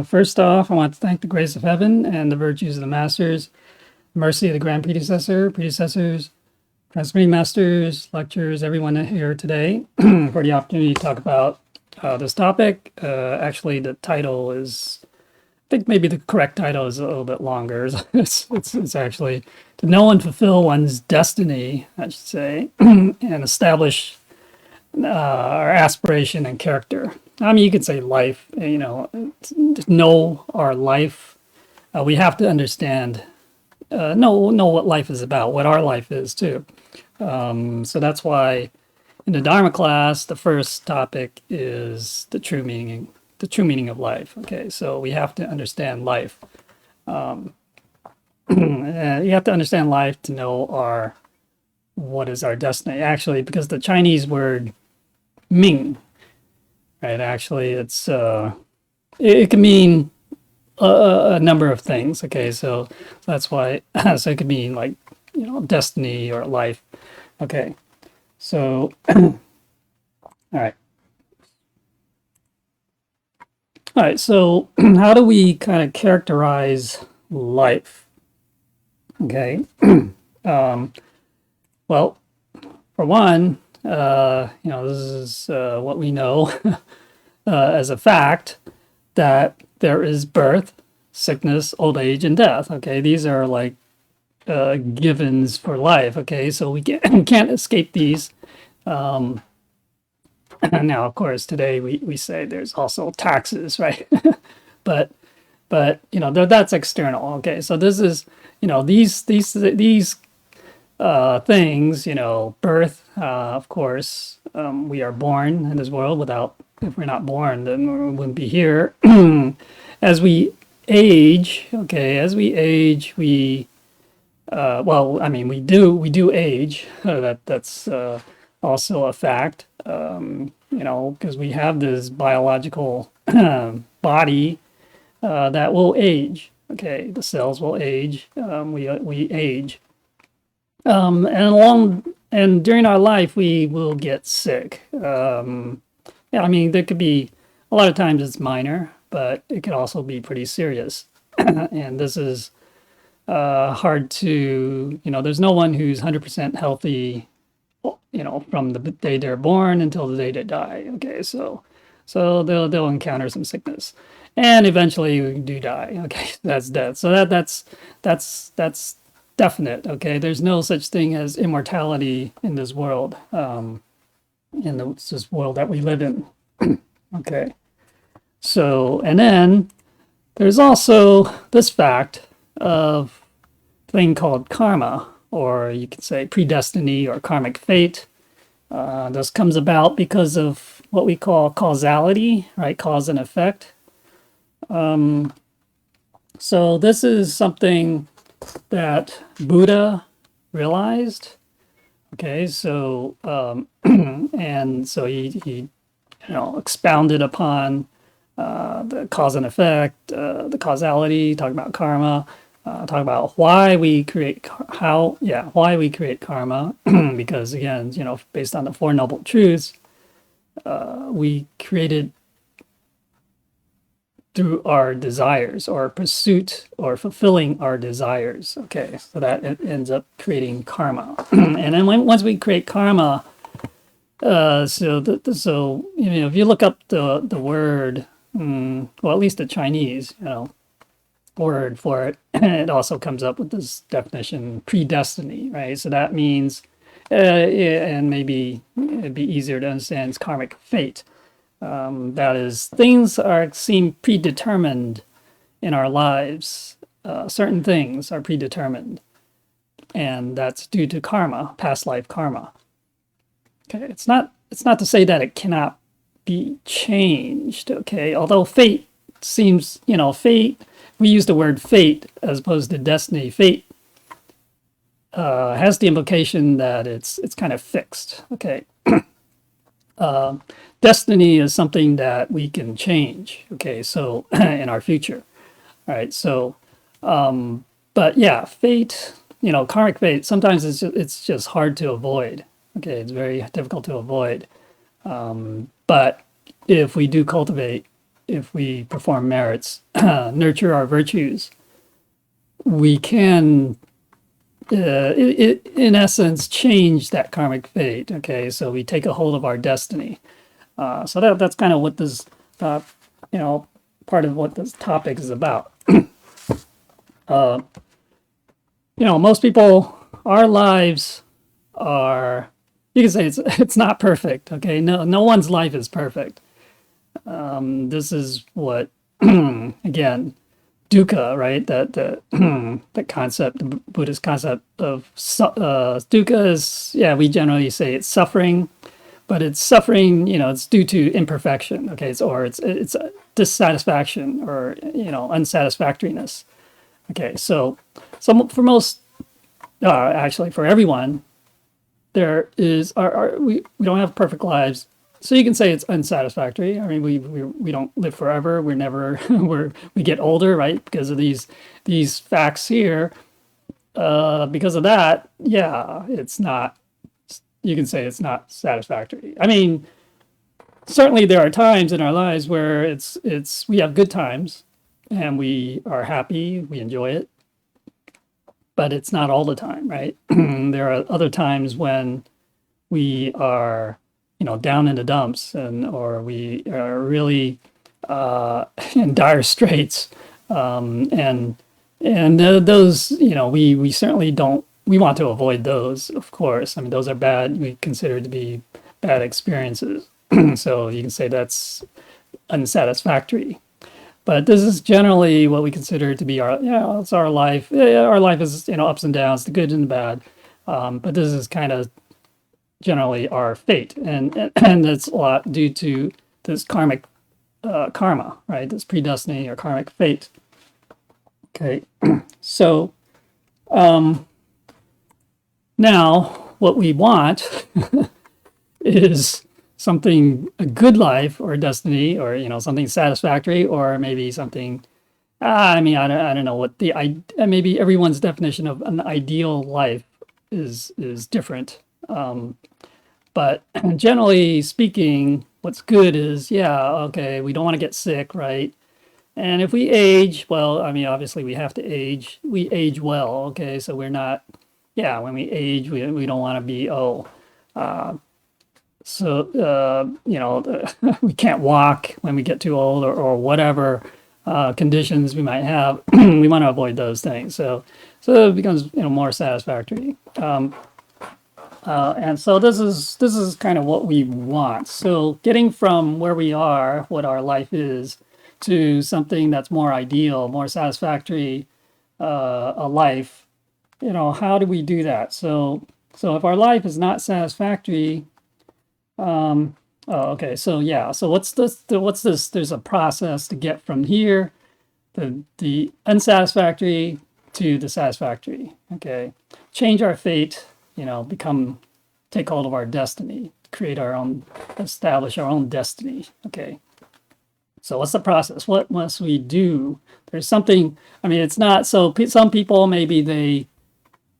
First off, I want to thank the grace of heaven and the virtues of the masters, mercy of the grand predecessors, transmitting masters, lecturers, everyone here today for the opportunity to talk about this topic. Actually, the title is, I think maybe the correct title is a little bit longer. It's actually to know and fulfill one's destiny, I should say, and establish our aspiration and character. I mean, you could say life, know our life. We have to understand, know what life is about, what our life is too. So that's why in the Dharma class, the first topic is the true meaning of life. Okay, so we have to understand life. You have to understand life to know what is our destiny. Actually, because the Chinese word Ming, right? Actually, it can mean a number of things. Okay, so that's why. So it could mean like destiny or life. Okay, so all right. All right, so how do we kind of characterize life? Okay, well, for one, this is what we know as a fact, that there is birth, sickness, old age, and death. Okay, these are like givens for life. Okay, so we can't escape these. Now, of course, today we say there's also taxes, right? but that's external. Okay, so this is these things, birth, of course, we are born in this world. If we're not born, then we wouldn't be here. As we age, we we do age. That's also a fact, because we have this biological body that will age. Okay, the cells will age. We age. And during our life, we will get sick. There could be, a lot of times it's minor, but it could also be pretty serious. And this is hard to, there's no one who's 100% healthy, from the day they're born until the day they die. Okay, so they'll encounter some sickness, and eventually we do die. Okay, that's death. So that's definite. Okay, there's no such thing as immortality in this world, this world that we live in. Okay, so, and then there's also this fact of thing called karma, or you could say predestiny or karmic fate. This comes about because of what we call causality, right? Cause and effect. So this is something that Buddha realized. Okay, so and so he expounded upon the cause and effect, the causality, talk about karma, talk about why we create karma, because again, based on the Four Noble Truths, we created through our desires or pursuit or fulfilling our desires. Okay, so that it ends up creating karma. And then once we create karma, if you look up the word, well, at least the Chinese, word for it, it also comes up with this definition, predestiny, right? So that means, and maybe it'd be easier to understand, it's karmic fate. That is, things seem predetermined in our lives. Certain things are predetermined, and that's due to karma, past life karma. Okay, it's not to say that it cannot be changed. Okay, although fate seems, fate. We use the word fate as opposed to destiny. Fate has the implication that it's kind of fixed. Okay. Destiny is something that we can change. Okay, so in our future. All right, so, but yeah, fate, karmic fate, sometimes it's just hard to avoid. Okay, it's very difficult to avoid. But if we do cultivate if we perform merits, nurture our virtues, we can, in essence, change that karmic fate. Okay, so we take a hold of our destiny. So that's kind of what this, part of what this topic is about. Most people, our lives are, you can say it's not perfect. Okay, no one's life is perfect. This is what, again, dukkha, right? That concept, the Buddhist concept of dukkha is, we generally say it's suffering, but it's suffering, it's due to imperfection. Okay, it's dissatisfaction or unsatisfactoriness. Okay, so for most, actually for everyone, there is we don't have perfect lives. So you can say it's unsatisfactory. I mean, we don't live forever. We're never we get older, right? Because of these facts here. Because of that, it's not. You can say it's not satisfactory. I mean, certainly there are times in our lives where we have good times, and we are happy, we enjoy it, but it's not all the time, right? There are other times when we are down in the dumps, or we are really in dire straits, and those we certainly don't. We want to avoid those, of course. I mean, those are bad. We consider to be bad experiences. So you can say that's unsatisfactory. But this is generally what we consider to be it's our life. Our life is ups and downs, the good and the bad. But this is kind of generally our fate, and it's a lot due to this karmic karma, right? This predestiny or karmic fate. Okay, so now what we want is a good life or destiny, or something satisfactory, or maybe something. I don't know what maybe everyone's definition of an ideal life is different. But generally speaking, what's good is, okay, we don't want to get sick, right? And if we age, well, I mean, obviously we have to age. We age well, okay? So we're not, when we age, we don't want to be, we can't walk when we get too old, or whatever conditions we might have. We want to avoid those things. So it becomes, more satisfactory. And so this is kind of what we want. So getting from where we are, what our life is, to something that's more ideal, more satisfactory, a life. How do we do that? So if our life is not satisfactory, okay. So what's this? There's a process to get from here, the unsatisfactory to the satisfactory. Okay, change our fate. Take hold of our destiny, establish our own destiny. Okay. So what's the process? What must we do? There's something, it's not, so some people, maybe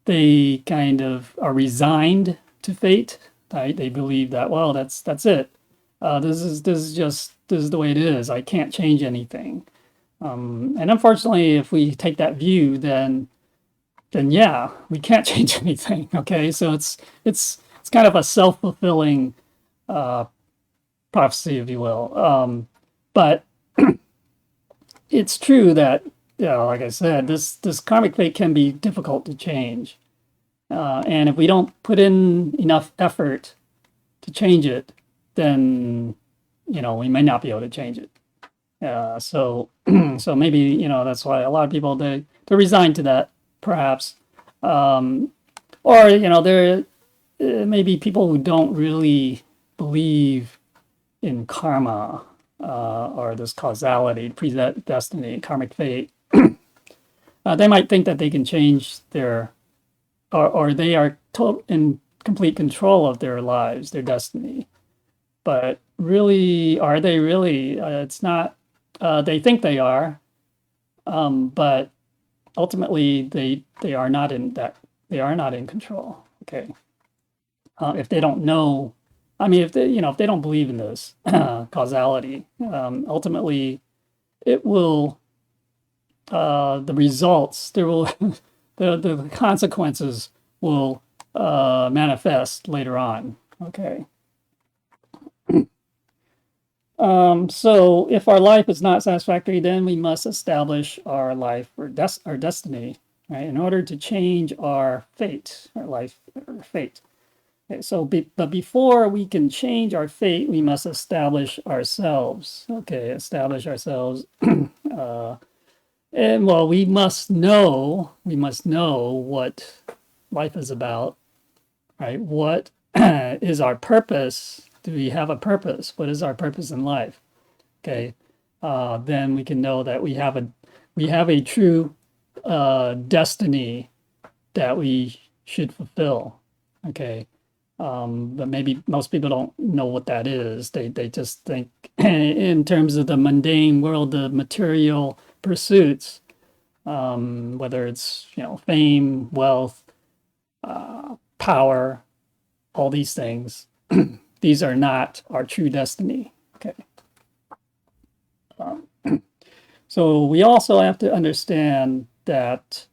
they kind of are resigned to fate, right? They believe that, well, that's it. This is the way it is. I can't change anything. And unfortunately, if we take that view, then we can't change anything. Okay, so it's kind of a self-fulfilling prophecy, if you will. But it's true that, like I said, this karmic fate can be difficult to change, and if we don't put in enough effort to change it, then we may not be able to change it. So maybe that's why a lot of people they're resigned to that. Perhaps, or there may be people who don't really believe in karma, or this causality, predestiny, karmic fate. They might think that they can change or they are in complete control of their lives, their destiny. But really, are they really? It's not. They think they are, but ultimately, they are not in that. They are not in control. Okay, if they don't know I mean, if they don't believe in this causality, ultimately it will, the results, there will, the consequences will manifest later on. Okay. So if our life is not satisfactory, then we must establish our life or our destiny, right? In order to change our fate, our life or fate. Okay, so but before we can change our fate, we must establish ourselves. Okay, establish ourselves. And well, we must know what life is about, right? What is our purpose? Do we have a purpose? What is our purpose in life? Okay, then we can know that we have a true destiny that we should fulfill. Okay, but maybe most people don't know what that is. They just think in terms of the mundane world, the material pursuits, whether it's fame, wealth, power, all these things. These are not our true destiny. Okay. So we also have to understand that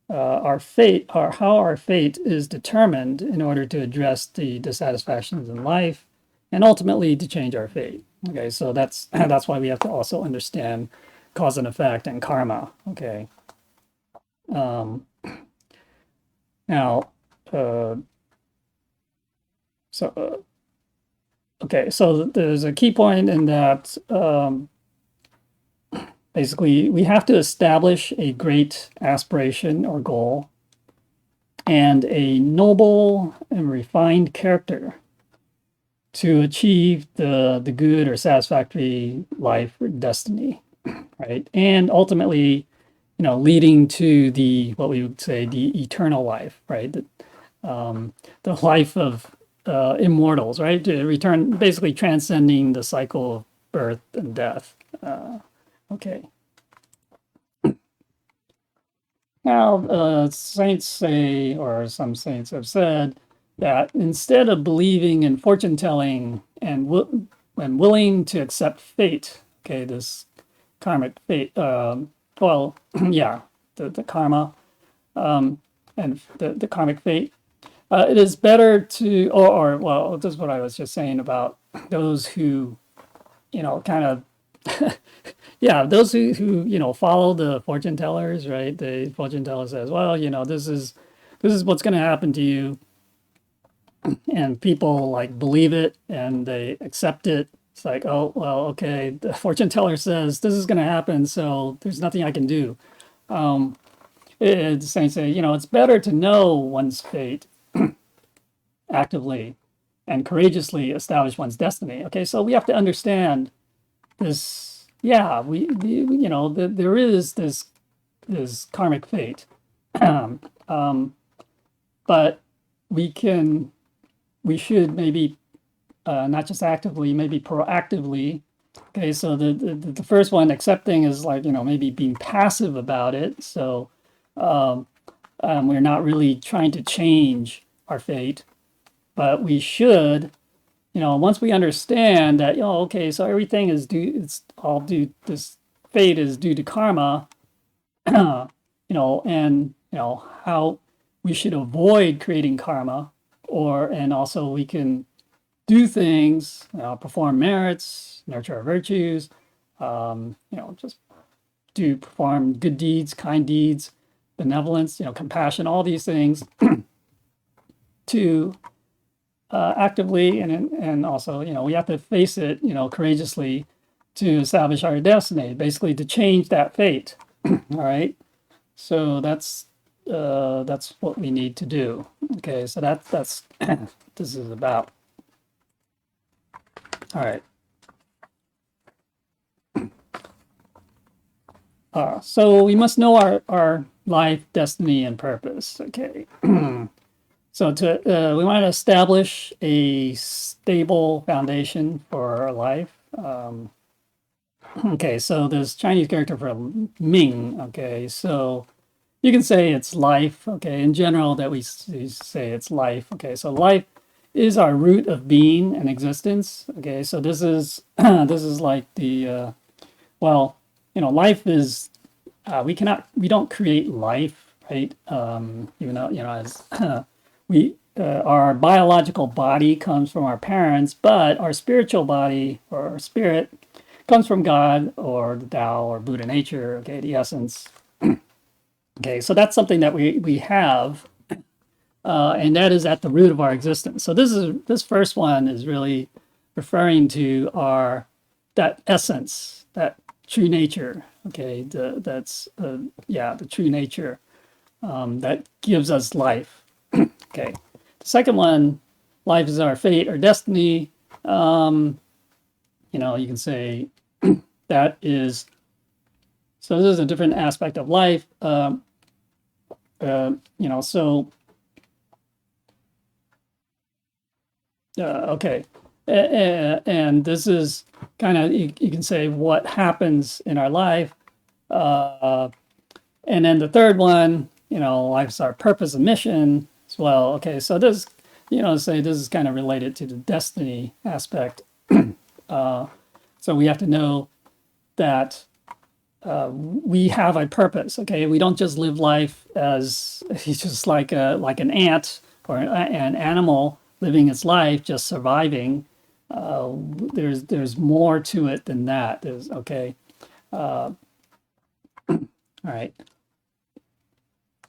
our fate, or how our fate is determined in order to address the dissatisfactions in life and ultimately to change our fate. Okay, so that's why we have to also understand cause and effect and karma. Okay. Now, okay, so there's a key point in that basically we have to establish a great aspiration or goal and a noble and refined character to achieve the good or satisfactory life or destiny, right? And ultimately, leading to what we would say the eternal life, right? The life of immortals, right? To return, basically transcending the cycle of birth and death. Okay. Now, saints say, or some saints have said, that instead of believing in fortune telling and willing to accept fate, okay, this karmic fate, well, yeah, the karma, and the karmic fate, it is better to, well, this is what I was just saying about those who, kind of, yeah, those who follow the fortune tellers, right? The fortune teller says, well, this is what's going to happen to you, and people like believe it and they accept it. It's like, oh, well, okay, the fortune teller says this is going to happen, so there's nothing I can do. The saints say, it's better to know one's fate actively and courageously establish one's destiny. Okay, so we have to understand this. Yeah, there is this karmic fate, but we should maybe not just actively, maybe proactively. Okay, so the first one, accepting, is like maybe being passive about it. So we're not really trying to change our fate, but we should, once we understand that, okay, so everything is this fate is due to karma, and how we should avoid creating karma, and also we can do things, perform merits, nurture our virtues, just perform good deeds, kind deeds, benevolence, compassion, all these things to actively and also, we have to face it, courageously to establish our destiny, basically to change that fate. All right. So that's what we need to do. Okay. So that's this is about. All right. So we must know our life, destiny, and purpose. Okay. So we want to establish a stable foundation for our life. Okay, so there's Chinese character for Ming. Okay, so you can say it's life. Okay, in general that we say it's life. Okay, so life is our root of being and existence. Okay, so this is this is like the well, life is we don't create life, right? Even though as we our biological body comes from our parents, but our spiritual body or our spirit comes from God or the Tao or Buddha nature. Okay, the essence. Okay, so that's something that we have, and that is at the root of our existence. So this first one is really referring to that essence, that true nature. Okay, that's the true nature that gives us life. Okay, the second one, life is our fate or destiny. You can say that is. So this is a different aspect of life. Okay. And this is kind of, you can say what happens in our life. And then the third one, life's our purpose and mission as well. Okay, so this, say this is kind of related to the destiny aspect. So we have to know that we have a purpose. Okay, we don't just live life as he's just like an ant or an animal living its life, just surviving. There's more to it than that. There's okay. All right.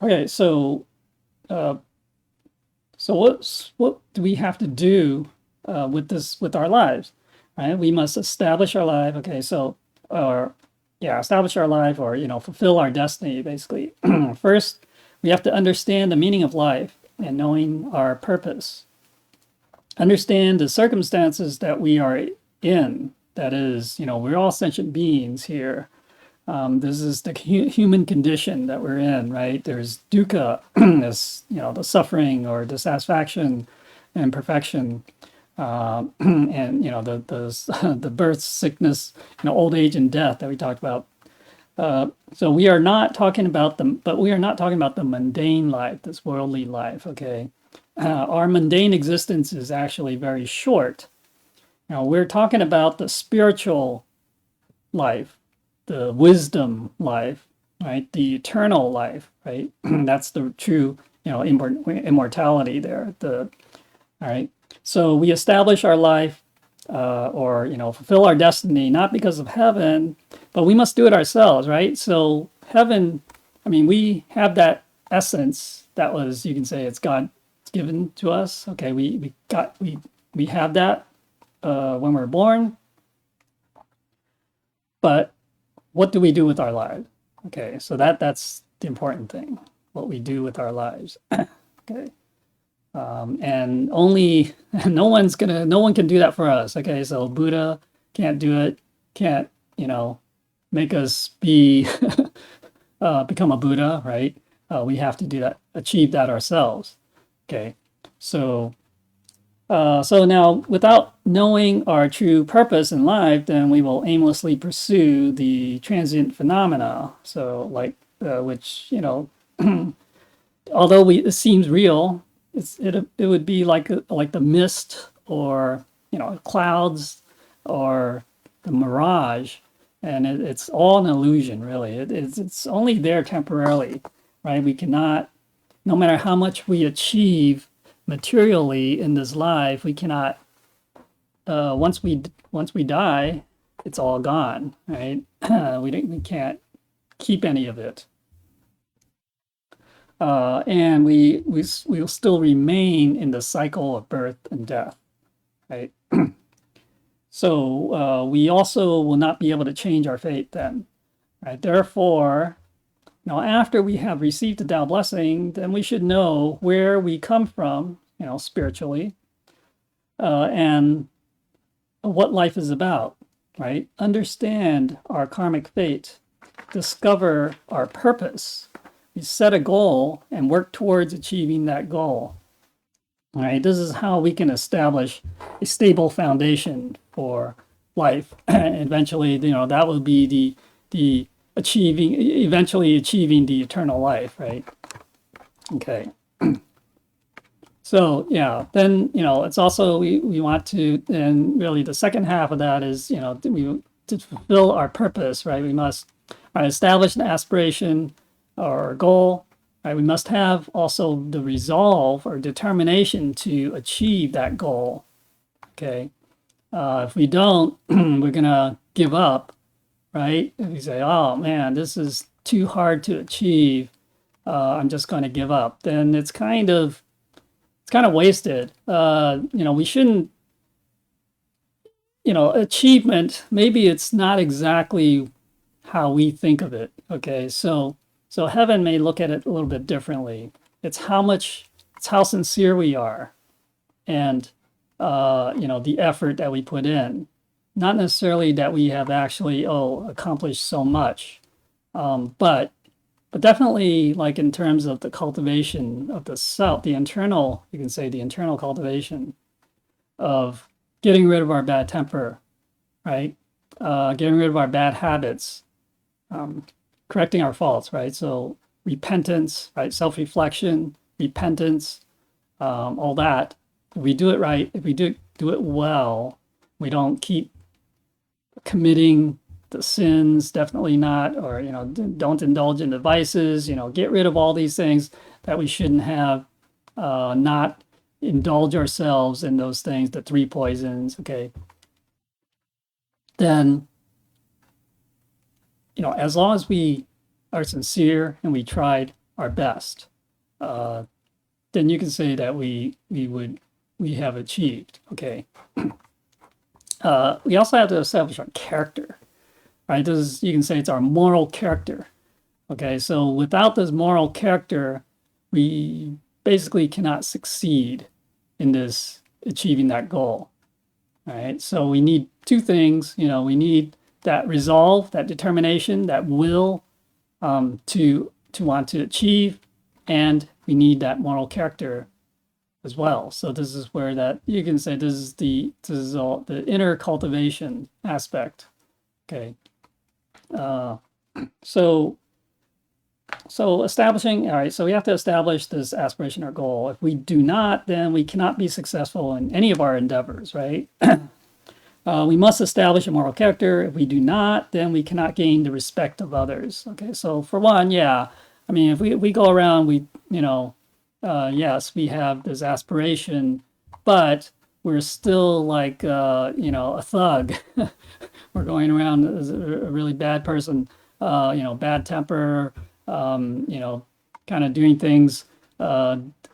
Okay, so what do we have to do with our lives? Right, we must establish our life. Okay, so establish our life or fulfill our destiny. Basically, first we have to understand the meaning of life and knowing our purpose. Understand the circumstances that we are in. That is, we're all sentient beings here. This is the human condition that we're in, right? There's dukkha, this, the suffering or dissatisfaction and perfection, and the birth, sickness, old age and death that we talked about. So we are not talking about the mundane life, this worldly life. Okay, our mundane existence is actually very short. Now we're talking about the spiritual life, the wisdom life, right? The eternal life, right? That's the true, immortality there. All right. So we establish our life, or fulfill our destiny, not because of heaven, but we must do it ourselves, right? So heaven, we have that essence that was, you can say, it's God given to us. Okay, we have that when we're born, but what do we do with our lives? Okay, so that's the important thing, what we do with our lives. Okay, and only no one can do that for us. Okay, so Buddha can't do it, can't make us be become a Buddha, right? We have to do that, achieve that ourselves. Okay, so now, without knowing our true purpose in life, then we will aimlessly pursue the transient phenomena. So, which although it seems real, it would be like the mist or clouds or the mirage, and it's all an illusion, really. It's only there temporarily, right? We cannot, no matter how much we achieve materially in this life, we cannot. Once we die, it's all gone, right? We can't keep any of it, and we will still remain in the cycle of birth and death, right? So we also will not be able to change our fate then, right? Therefore, after we have received the Tao blessing, then we should know where we come from, spiritually, and what life is about, right? Understand our karmic fate, discover our purpose. We set a goal and work towards achieving that goal. All right, this is how we can establish a stable foundation for life. And eventually, that will be the eventually achieving the eternal life, right? Okay. So yeah, then it's also we want to, and really the second half of that is to fulfill our purpose, right? We must establish an aspiration or goal, right? We must have also the resolve or determination to achieve that goal. Okay, if we don't, we're gonna give up, right? If we say, "Oh man, this is too hard to achieve," I'm just going to give up. Then it's kind of wasted. We shouldn't, achievement, maybe it's not exactly how we think of it. Okay. So heaven may look at it a little bit differently. It's how sincere we are and, the effort that we put in, not necessarily that we have actually, accomplished so much. But definitely like in terms of the cultivation of the self, the internal, you can say the internal cultivation of getting rid of our bad temper, right? Getting rid of our bad habits, correcting our faults, right? So repentance, right? Self-reflection, repentance, all that. If we do it right, if we do it well, we don't keep committing the sins, definitely not, or don't indulge in the vices, get rid of all these things that we shouldn't have, not indulge ourselves in those things, the three poisons. Okay, then as long as we are sincere and we tried our best, then you can say that we have achieved. Okay. We also have to establish our character, right? You can say it's our moral character. Okay, so without this moral character, we basically cannot succeed in this achieving that goal. All right, so we need two things. We need that resolve, that determination, that will, to want to achieve, and we need that moral character as well. So this is where that you can say this is all the inner cultivation aspect. Okay. So establishing, all right, so we have to establish this aspiration or goal. If we do not, then we cannot be successful in any of our endeavors, right? We must establish a moral character. If we do not, then we cannot gain the respect of others. Okay, so for one, yeah, I mean, if we go around, yes, we have this aspiration, but we're still like, a thug. We're going around as a really bad person, bad temper, kind of doing things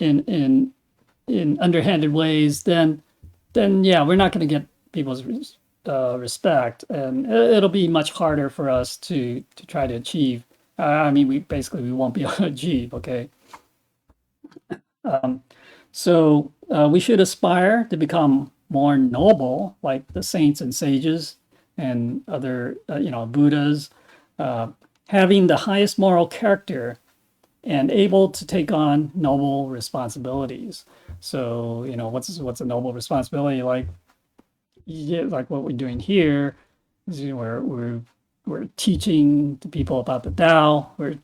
in underhanded ways. Then yeah, we're not going to get people's respect, and it'll be much harder for us to try to achieve. I mean, we won't be able to achieve. Okay. So we should aspire to become more noble, like the saints and sages and other, Buddhas, having the highest moral character and able to take on noble responsibilities. So, what's a noble responsibility? Like, like what we're doing here is we're teaching the people about the Tao. We're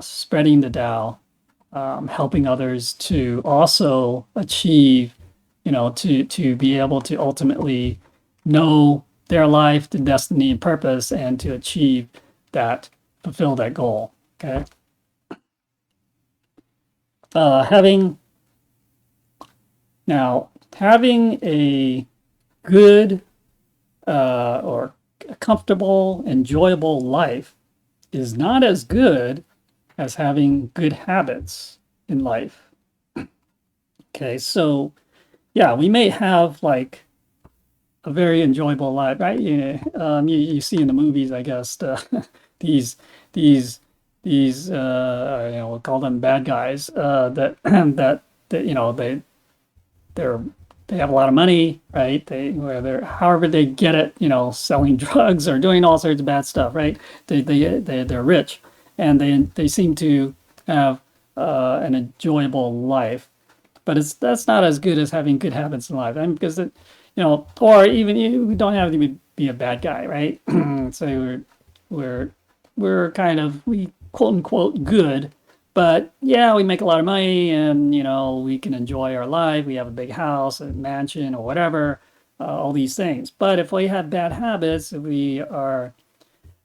spreading the Tao. Helping others to also achieve, to be able to ultimately know their life, the destiny and purpose, and to achieve that, fulfill that goal. Okay. Having a good or a comfortable, enjoyable life is not as good as having good habits in life. Okay, so yeah, we may have like a very enjoyable life, right? You see in the movies, I guess, these we'll call them bad guys, that they have a lot of money, right? However they get it, selling drugs or doing all sorts of bad stuff, right? They're rich, and they seem to have an enjoyable life, but that's not as good as having good habits in life. I mean, because or even you don't have to be a bad guy, right? So we're kind of, we quote unquote good, But yeah, we make a lot of money, and we can enjoy our life. We have a big house, a mansion, or whatever, all these things. But if we have bad habits, if we are,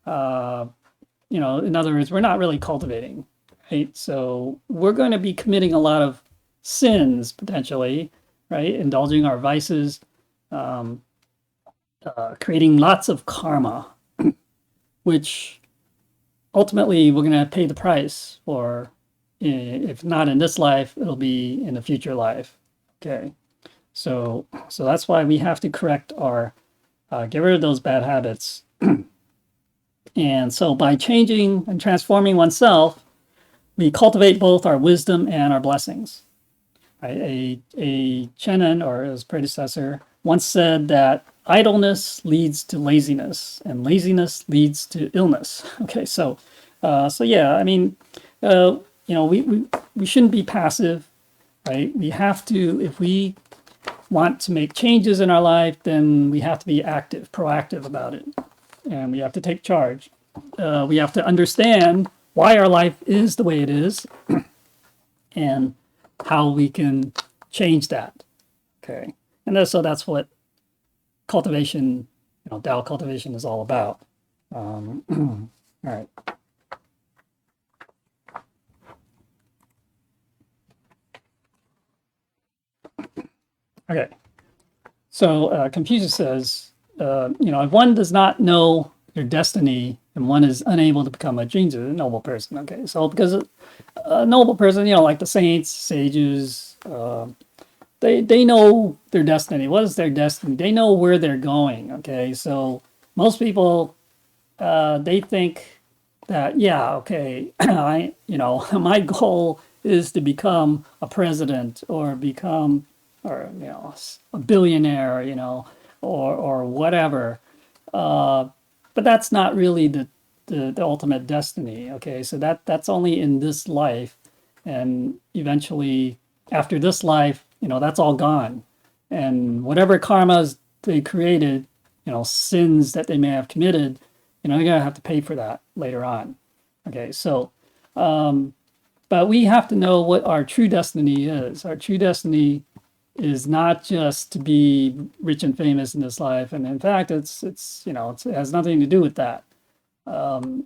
in other words, we're not really cultivating, right? So we're going to be committing a lot of sins potentially, right? Indulging our vices, creating lots of karma, which ultimately we're going to pay the price for. If not in this life, it'll be in a future life. Okay, so that's why we have to correct our, get rid of those bad habits. And so by changing and transforming oneself, we cultivate both our wisdom and our blessings. Right? A Chenin, or his predecessor, once said that idleness leads to laziness, and laziness leads to illness. Okay, so yeah, I mean, we shouldn't be passive, right? We have to, if we want to make changes in our life, then we have to be active, proactive about it, and we have to take charge. We have to understand why our life is the way it is, and how we can change that. Okay, and so that's what cultivation, Tao cultivation is all about. All right. Okay. So Confucius says, if one does not know their destiny, and one is unable to become a jinzu, a noble person. Okay, so because a noble person, like the saints, sages, they know their destiny. What is their destiny? They know where they're going. Okay, so most people, they think that, yeah, okay, my goal is to become a president, or become, or a billionaire, or whatever. But that's not really the ultimate destiny. Okay, so that's only in this life, and eventually after this life, that's all gone, and whatever karmas they created, sins that they may have committed, they're gonna have to pay for that later on. Okay, so but we have to know what our true destiny is. Our true destiny is not just to be rich and famous in this life, and in fact, it has nothing to do with that.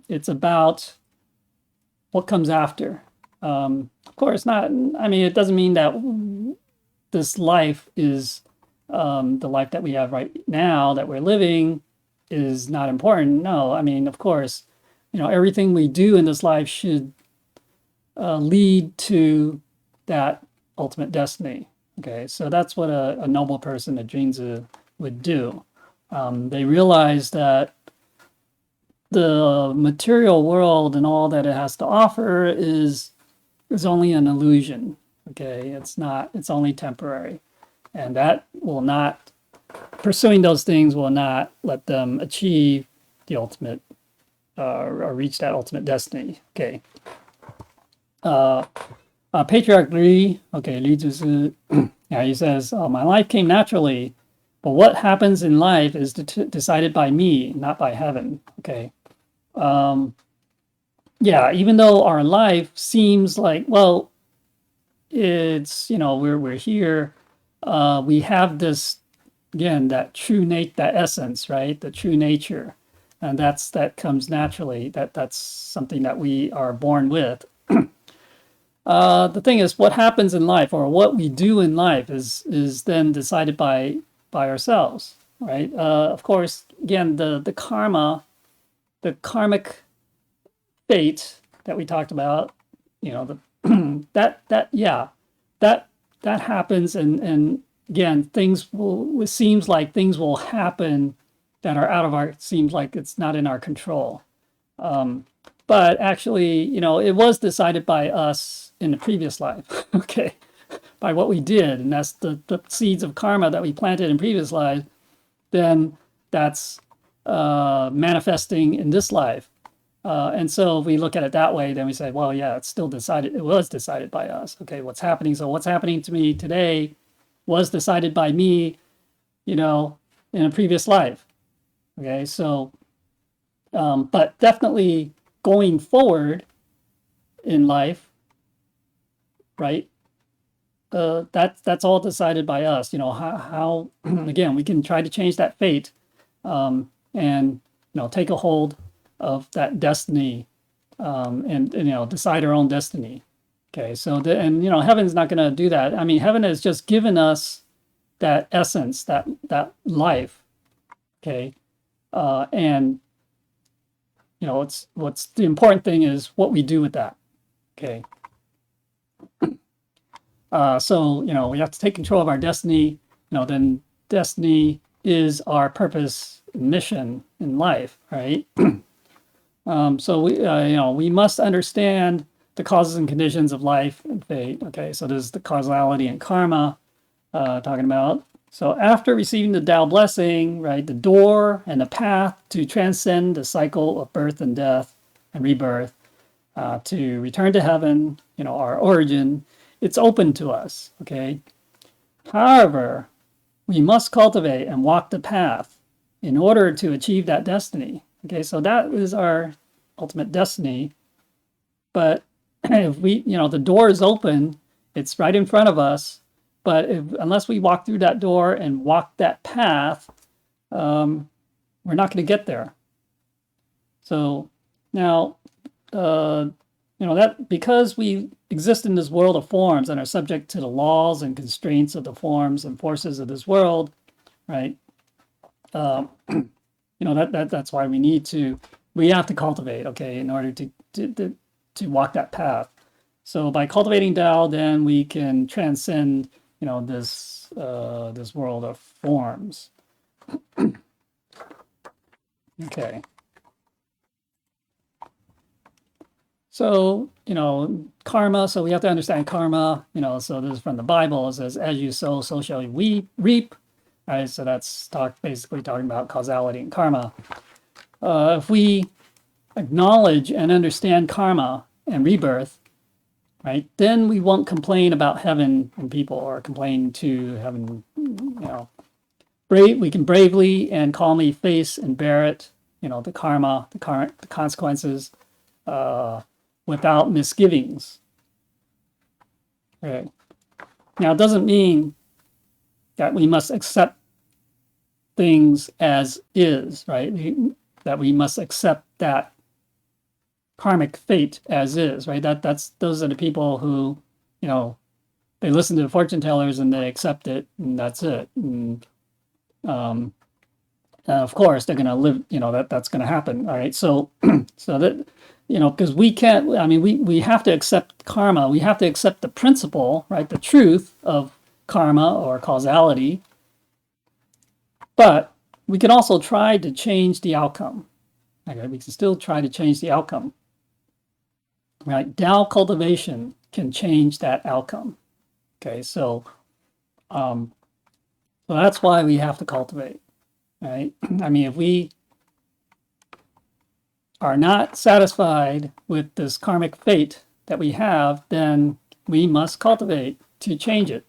It's about what comes after. Of course, not. I mean, it doesn't mean that this life is the life that we have right now that we're living is not important. No, I mean, of course, everything we do in this life should lead to that ultimate destiny. Okay, so that's what a noble person, a Jinzi, would do. They realize that the material world and all that it has to offer is only an illusion. Okay, it's not. It's only temporary, and that will not. Pursuing those things will not let them achieve the ultimate, or reach that ultimate destiny. Okay. Patriarch Li, okay, Li Zisi, yeah, he says, my life came naturally, but what happens in life is decided by me, not by heaven. Okay. Yeah, even though our life seems like, well, it's, we're here, we have this, again, that that essence, right? The true nature. And that comes naturally. That's something that we are born with. The thing is, what happens in life, or what we do in life, is then decided by ourselves, right? Of course, again, the karma, the karmic fate that we talked about, that happens, and again, it seems like things will happen that are out of our, seems like it's not in our control. But actually, it was decided by us in the previous life, okay, by what we did, and that's the seeds of karma that we planted in previous life, then that's manifesting in this life. And so if we look at it that way, then we say, well, yeah, it's still decided. It was decided by us. Okay, what's happening? So what's happening to me today was decided by me, in a previous life. Okay, so, but definitely going forward in life, right? That's all decided by us. How again, we can try to change that fate, and take a hold of that destiny, and decide our own destiny. Okay, so and heaven's not going to do that. I mean, heaven has just given us that essence, that life. Okay, and it's what's the important thing is what we do with that. Okay. So we have to take control of our destiny. Then destiny is our purpose, mission in life, right? So we must understand the causes and conditions of life and fate. Okay, so there's the causality and karma talking about. So after receiving the Tao blessing, right, the door and the path to transcend the cycle of birth and death and rebirth, to return to heaven, our origin, it's open to us, okay? However, we must cultivate and walk the path in order to achieve that destiny. Okay, so that is our ultimate destiny. But if the door is open, it's right in front of us. But unless we walk through that door and walk that path, we're not going to get there. So now, that because we exist in this world of forms and are subject to the laws and constraints of the forms and forces of this world, right? That's why we have to cultivate, okay, in order to walk that path. So by cultivating Tao, then we can transcend, this world of forms. Okay. So, karma, so we have to understand karma, so this is from the Bible. It says, as you sow, so shall you reap. Right, so that's basically talking about causality and karma. If we acknowledge and understand karma and rebirth, right, then we won't complain about heaven and people or complain to heaven, we can bravely and calmly face and bear it, the karma, the consequences, without misgivings. Okay. Now, it doesn't mean that we must accept things as is, right? That we must accept that karmic fate as is, right? Those are the people who, they listen to the fortune tellers and they accept it, and that's it. And of course, they're going to live. That's going to happen. All right. So that. Because we can't, we have to accept karma. We have to accept the principle, right? The truth of karma or causality. But we can also try to change the outcome. Okay, we can still try to change the outcome. Right? Tao cultivation can change that outcome. Okay, so that's why we have to cultivate. Right? If we are not satisfied with this karmic fate that we have, then we must cultivate to change it.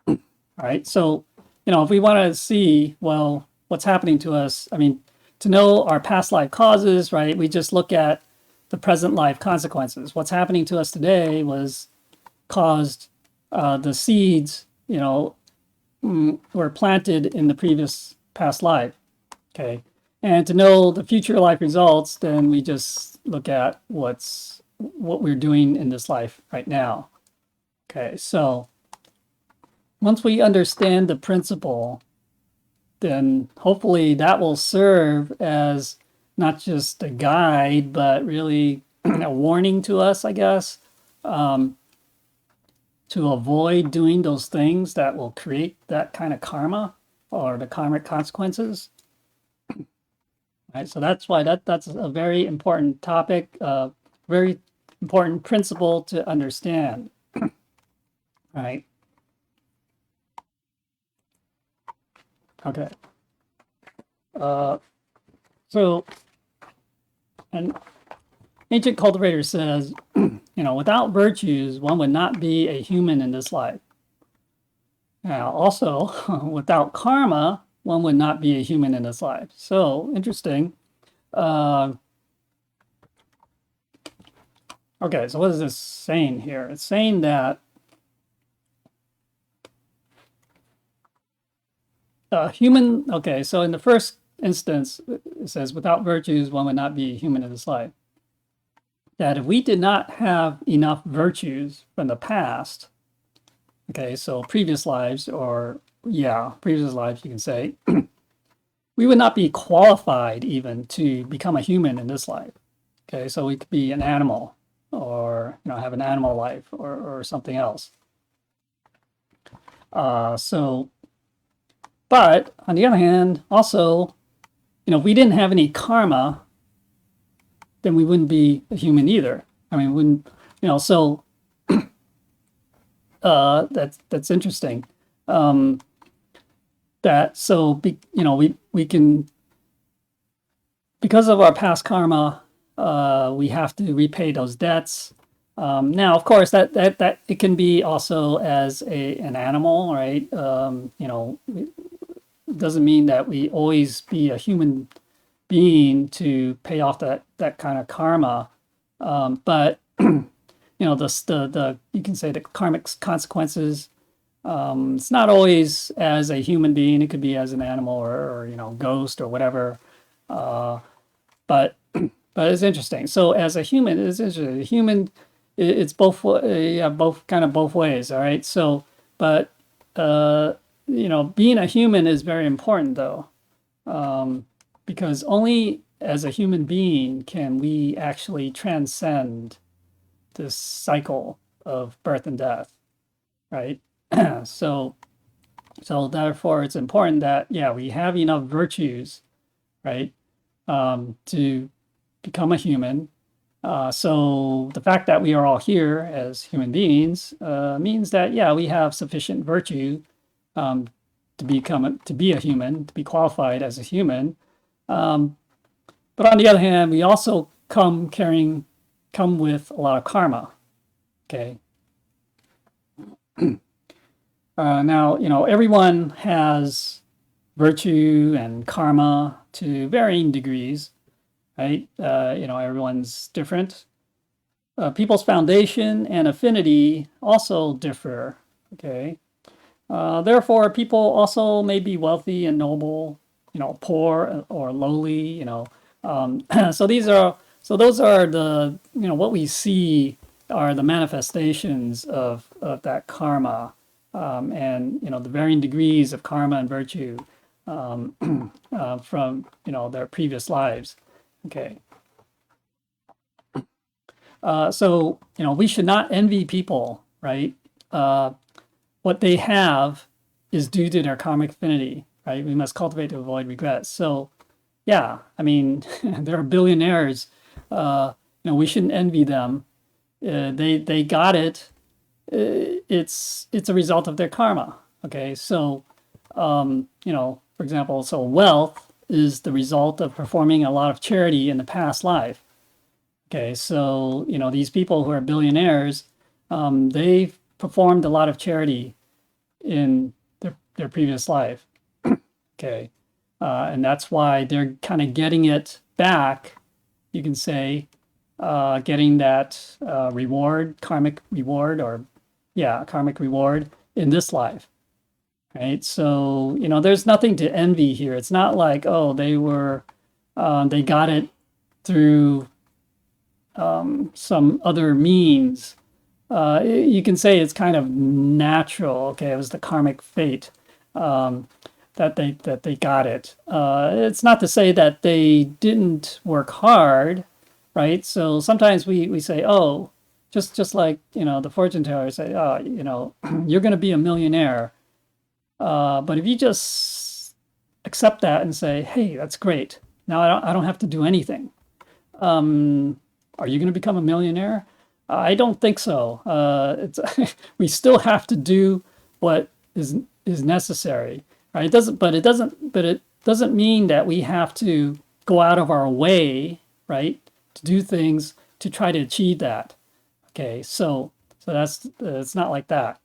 All right. So, if we want to see, well, what's happening to us, to know our past life causes, right, we just look at the present life consequences. What's happening to us today was caused, the seeds, were planted in the previous past life. Okay. And to know the future life results, then we just look at what we're doing in this life right now. Okay, so once we understand the principle, then hopefully that will serve as not just a guide, but really a warning to us, I guess, to avoid doing those things that will create that kind of karma or the karmic consequences. Right, so that's why that's a very important topic, very important principle to understand. Right. Okay. So an ancient cultivator says, without virtues, one would not be a human in this life. Now, also, without karma, one would not be a human in this life. So interesting. Okay, so what is this saying here? It's saying that human, okay, so in the first instance, it says, without virtues, one would not be human in this life. That if we did not have enough virtues from the past, okay, so previous lives, or yeah, previous lives, you can say, we would not be qualified even to become a human in this life. Okay, so we could be an animal, or have an animal life, or something else. But on the other hand, also, if we didn't have any karma, then we wouldn't be a human either. I mean, we wouldn't, so that's interesting. We can, because of our past karma, we have to repay those debts. Now, of course, that it can be also as an animal, right? It doesn't mean that we always be a human being to pay off that kind of karma. But the you can say the karmic consequences. It's not always as a human being. It could be as an animal or ghost or whatever. But it's interesting. So as a human, it's interesting. A human, it's both both ways. All right. So, but being a human is very important though, because only as a human being can we actually transcend this cycle of birth and death, right? So therefore it's important that, we have enough virtues, right, to become a human. So the fact that we are all here as human beings means that, we have sufficient virtue to be a human, to be qualified as a human. But on the other hand, we also come with a lot of karma. Okay. Now, everyone has virtue and karma to varying degrees, right? Everyone's different. People's foundation and affinity also differ. Okay. Therefore, people also may be wealthy and noble, poor or lowly, so those are the, what we see are the manifestations of that karma, and, the varying degrees of karma and virtue from, their previous lives. Okay. So, we should not envy people, right? What they have is due to their karmic affinity, right? We must cultivate to avoid regrets. So, I mean, there are billionaires. We shouldn't envy them. They got it. It's a result of their karma. Okay, so for example, so wealth is the result of performing a lot of charity in the past life. Okay, so these people who are billionaires, they've performed a lot of charity in their previous life. Okay, and that's why they're kind of getting it back, you can say, getting that reward, karmic reward, karmic reward in this life, right? So, there's nothing to envy here. It's not like, oh, they got it through some other means. You can say it's kind of natural. Okay, it was the karmic fate that they got it. It's not to say that they didn't work hard, right? So sometimes we say, oh, just like the fortune teller say, oh, you're going to be a millionaire. But if you just accept that and say, hey, that's great. Now I don't have to do anything. Are you going to become a millionaire? I don't think so. We still have to do what is necessary, right? It doesn't mean that we have to go out of our way, right, to do things to try to achieve that. Okay, so that's it's not like that,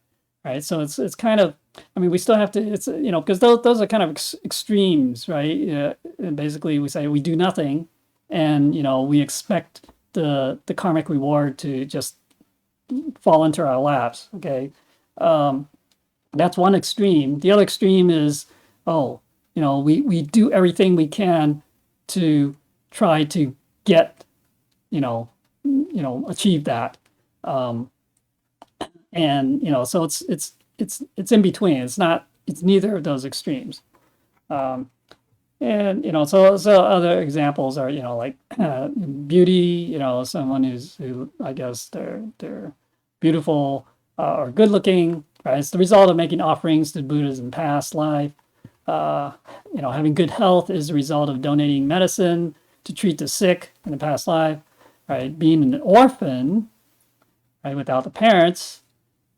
right? So it's kind of, I mean, we still have to, it's because those are kind of extremes, right? And basically we say we do nothing, and we expect the karmic reward to just fall into our laps. Okay, that's one extreme. The other extreme is, we do everything we can to try to get, achieve that. So it's in between. It's neither of those extremes. So other examples are, like beauty, someone who I guess they're beautiful or good looking, right? It's the result of making offerings to Buddhas in past life. Having good health is the result of donating medicine to treat the sick in the past life, right? Being an orphan, right, without the parents,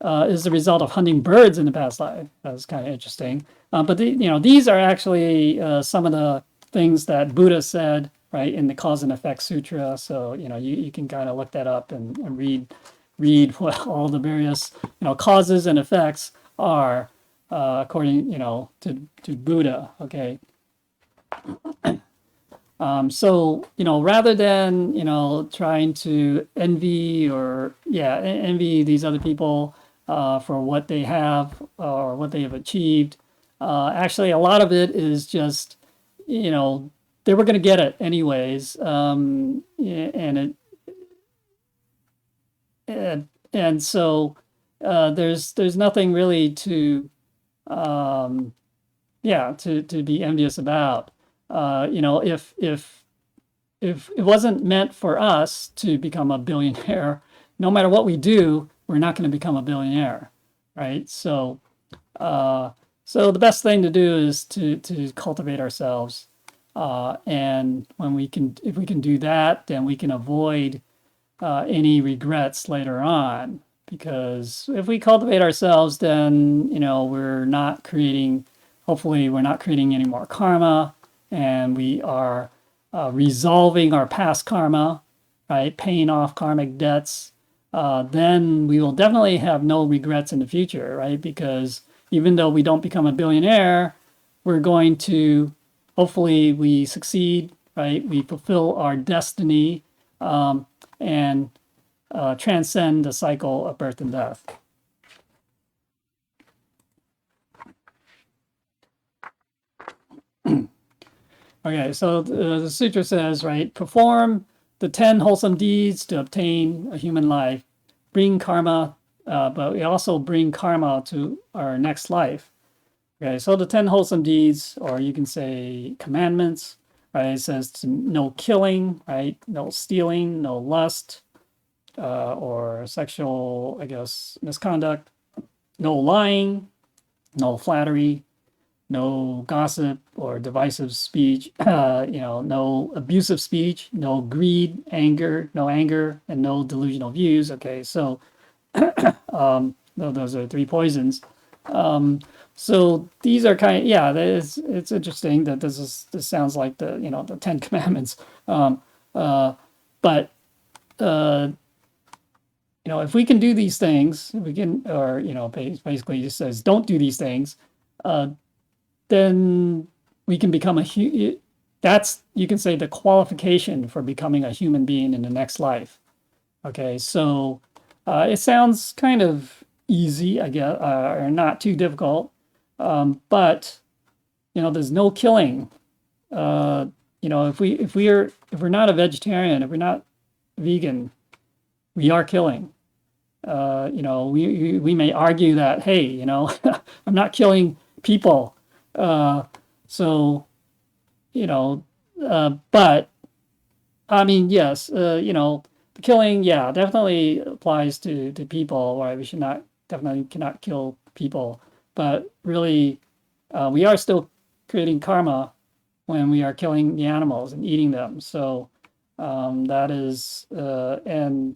is the result of hunting birds in the past life. That's kind of interesting. But these are actually some of the things that Buddha said, right, in the Cause and Effect Sutra. So you can kind of look that up and read what all the various causes and effects are according to Buddha. Okay. So rather than trying to envy these other people for what they have or what they have achieved, actually a lot of it is just they were going to get it anyways, and so there's nothing really to be envious about. If it wasn't meant for us to become a billionaire, no matter what we do, we're not going to become a billionaire, right? So the best thing to do is to cultivate ourselves, and if we can do that, then we can avoid any regrets later on. Because if we cultivate ourselves, then hopefully we're not creating any more karma, and we are resolving our past karma, right? Paying off karmic debts. Then we will definitely have no regrets in the future, right? Because even though we don't become a billionaire, we're going to, hopefully we succeed, right? We fulfill our destiny, and transcend the cycle of birth and death. Okay, so the sutra says, right, perform the 10 wholesome deeds to obtain a human life, bring karma, but we also bring karma to our next life. Okay, so the 10 wholesome deeds, or you can say commandments, right? It says no killing, right? No stealing, no lust, or sexual, I guess, misconduct, no lying, no flattery, no gossip or divisive speech, no abusive speech, no greed, no anger, and no delusional views. Okay, so those are 3 poisons. So these are it's interesting that this sounds like the 10 commandments. But if we can do these things, we can, or basically just says don't do these things, then we can become that's, you can say, the qualification for becoming a human being in the next life. Okay, so it sounds kind of easy, I guess, or not too difficult, but there's no killing. If we're not a vegetarian, if we're not vegan, we are killing. We may argue that, hey, I'm not killing people. But I mean, yes, the killing, definitely applies to people, right? We definitely cannot kill people, but really, we are still creating karma when we are killing the animals and eating them. So, that is, and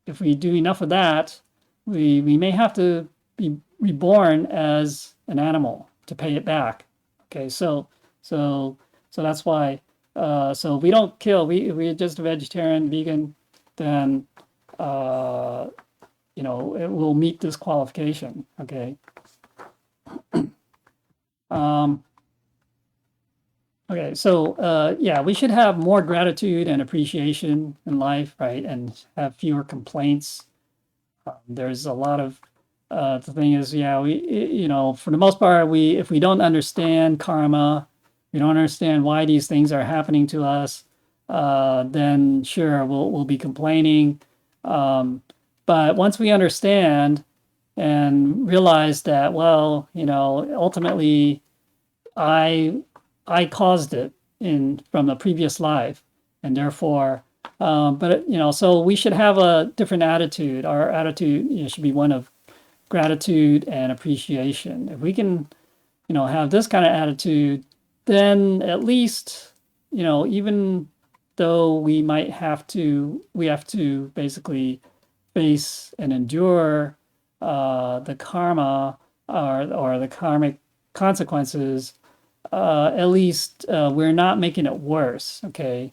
if we do enough of that, we may have to be reborn as an animal to pay it back. Okay, so that's why. So if we don't kill, we're just a vegetarian, vegan, then it will meet this qualification. Okay. Okay, so yeah, we should have more gratitude and appreciation in life, right? And have fewer complaints. There's a lot of the thing is, yeah, for the most part, if we don't understand karma, we don't understand why these things are happening to us, then sure, we'll be complaining. But once we understand and realize that, well, ultimately, I I caused it in from a previous life, and therefore, but so we should have a different attitude. Our attitude, should be one of gratitude and appreciation. If we can, have this kind of attitude, then at least, even though we have to basically face and endure the karma or the karmic consequences, at least we're not making it worse. Okay,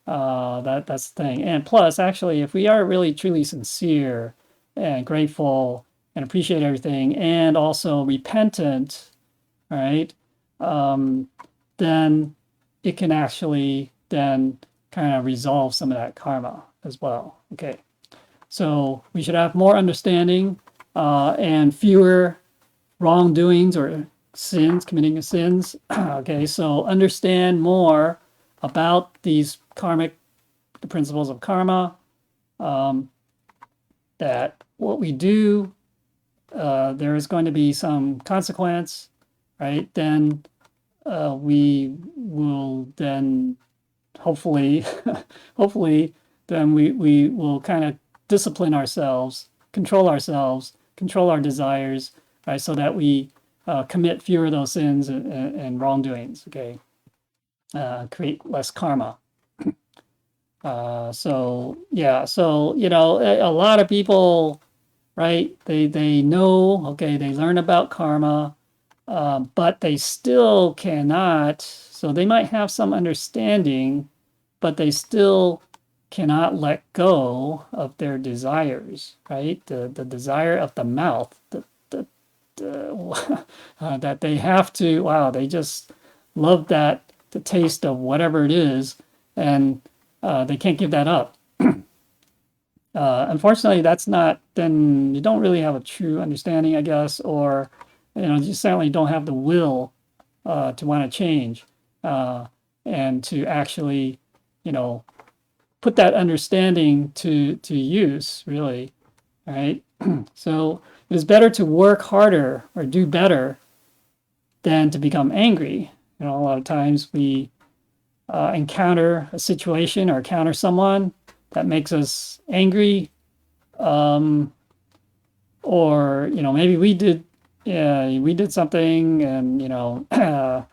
that's the thing. And plus, actually, if we are really truly sincere and grateful and appreciate everything, and also repentant, right? Then it can actually then kind of resolve some of that karma as well. Okay, so we should have more understanding and fewer wrongdoings or sins, committing sins. Okay, so understand more about these the principles of karma, that what we do, there is going to be some consequence, right? Then we will then hopefully, hopefully, then we will kind of discipline ourselves, control our desires, right? So that we commit fewer of those sins and wrongdoings, okay? Create less karma. So yeah, so a lot of people, right? They know, okay, they learn about karma, but they still cannot. So they might have some understanding, but they still cannot let go of their desires, right? The desire of the mouth, that they have to. Wow, they just love the taste of whatever it is, and they can't give that up. Unfortunately, that's not, then you don't really have a true understanding, I guess, or, you certainly don't have the will to want to change and to actually, put that understanding to use, really, right? So it is better to work harder or do better than to become angry. A lot of times we encounter a situation or encounter someone that makes us angry, or maybe we did something, and and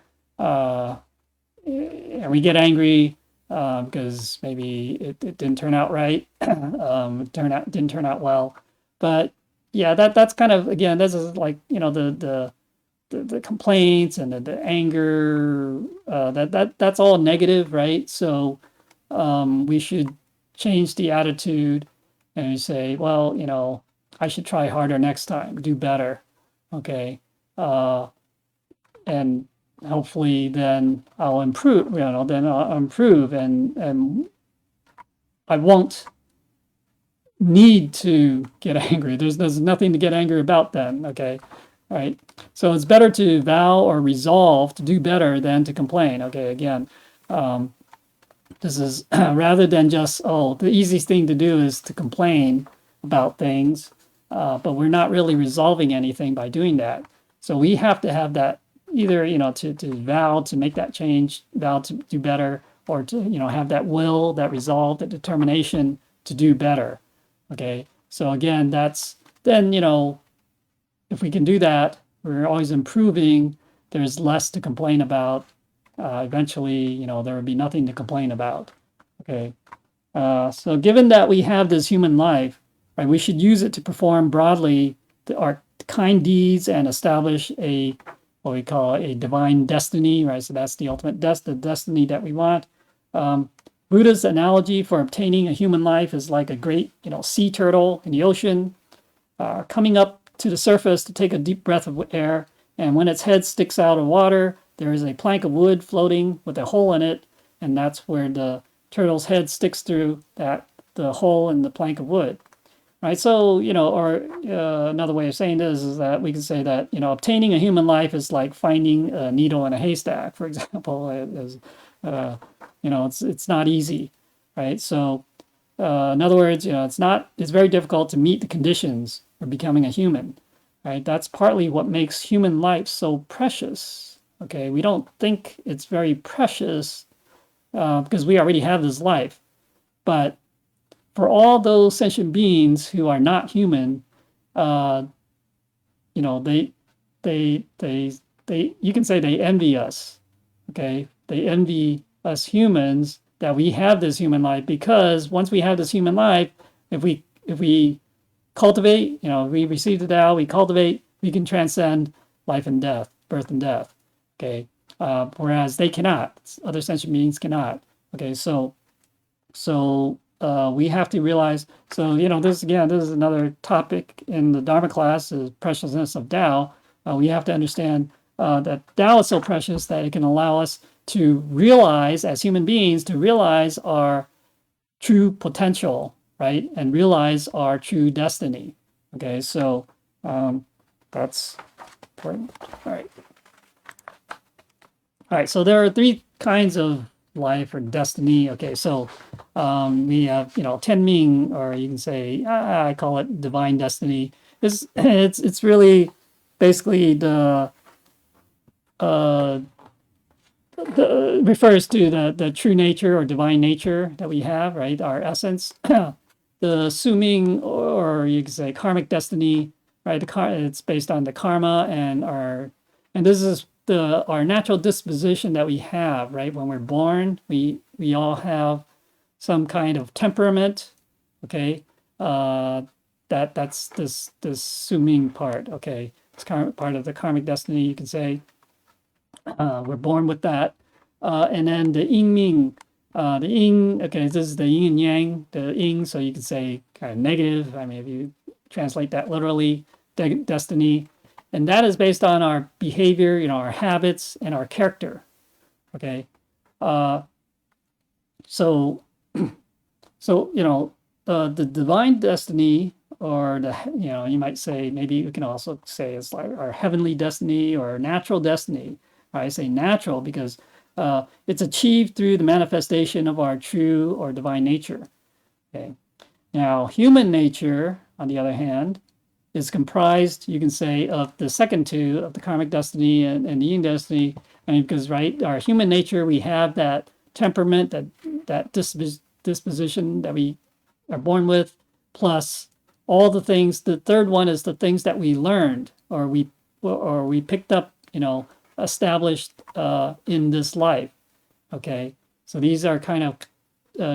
we get angry because maybe it didn't turn out right, didn't turn out well. But yeah, that's kind of, again, this is like the complaints and the anger, that's all negative, right? So we should change the attitude and say, well, I should try harder next time, do better, okay? And hopefully then I'll improve, and I won't need to get angry. There's nothing to get angry about then, okay? All right. So it's better to vow or resolve to do better than to complain. Okay, again, this is rather than just, the easiest thing to do is to complain about things, but we're not really resolving anything by doing that. So we have to have that either, to vow to make that change, vow to do better, or to, have that will, that resolve, that determination to do better. Okay. So again, that's then, if we can do that, we're always improving. There's less to complain about. Eventually, there would be nothing to complain about. Okay. So given that we have this human life, right, we should use it to perform broadly our kind deeds and establish what we call a divine destiny, right? So that's the ultimate the destiny that we want. Buddha's analogy for obtaining a human life is like a great, sea turtle in the ocean, coming up to the surface to take a deep breath of air. And when its head sticks out of water, there is a plank of wood floating with a hole in it, and that's where the turtle's head sticks through the hole in the plank of wood. Right, so, or another way of saying this is that we can say that, obtaining a human life is like finding a needle in a haystack, for example. It's not easy, right? So, in other words, it's very difficult to meet the conditions for becoming a human, right? That's partly what makes human life so precious, okay? We don't think it's very precious because we already have this life, but for all those sentient beings who are not human, they you can say they envy us. Okay, they envy us humans that we have this human life, because once we have this human life, if we cultivate, we receive the Tao, we cultivate, we can transcend life and death, birth and death. Okay, whereas they cannot. Other sentient beings cannot. Okay, so we have to realize, this is another topic in the Dharma class, is preciousness of Tao. We have to understand that Tao is so precious that it can allow us to realize, as human beings, to realize our true potential, right? And realize our true destiny. Okay, so that's important. All right, so there are three kinds of life or destiny. Okay, so we have, Tenming, or you can say, I call it divine destiny. It's really basically refers to the true nature or divine nature that we have, right? Our essence. The Suming, or you can say karmic destiny, right? It's based on the karma and this is our natural disposition that we have, right? When we're born, we all have some kind of temperament, okay? That's this Suming part, okay? It's part of the karmic destiny, you can say. We're born with that. And then the Yingming, the Ying, okay, this is the Yin and Yang, the Ying, so you can say kind of negative. I mean, if you translate that literally, destiny. And that is based on our behavior, our habits, and our character, okay? So the divine destiny, or you might say, maybe you can also say it's like our heavenly destiny or natural destiny. I say natural because it's achieved through the manifestation of our true or divine nature. Okay. Now, human nature, on the other hand, is comprised, you can say, of the second two, of the karmic destiny and the yin destiny. I mean, because, right, our human nature, we have that temperament, that disposition that we are born with, plus all the things. The third one is the things that we learned or we picked up, established in this life. Okay, so these are kind of,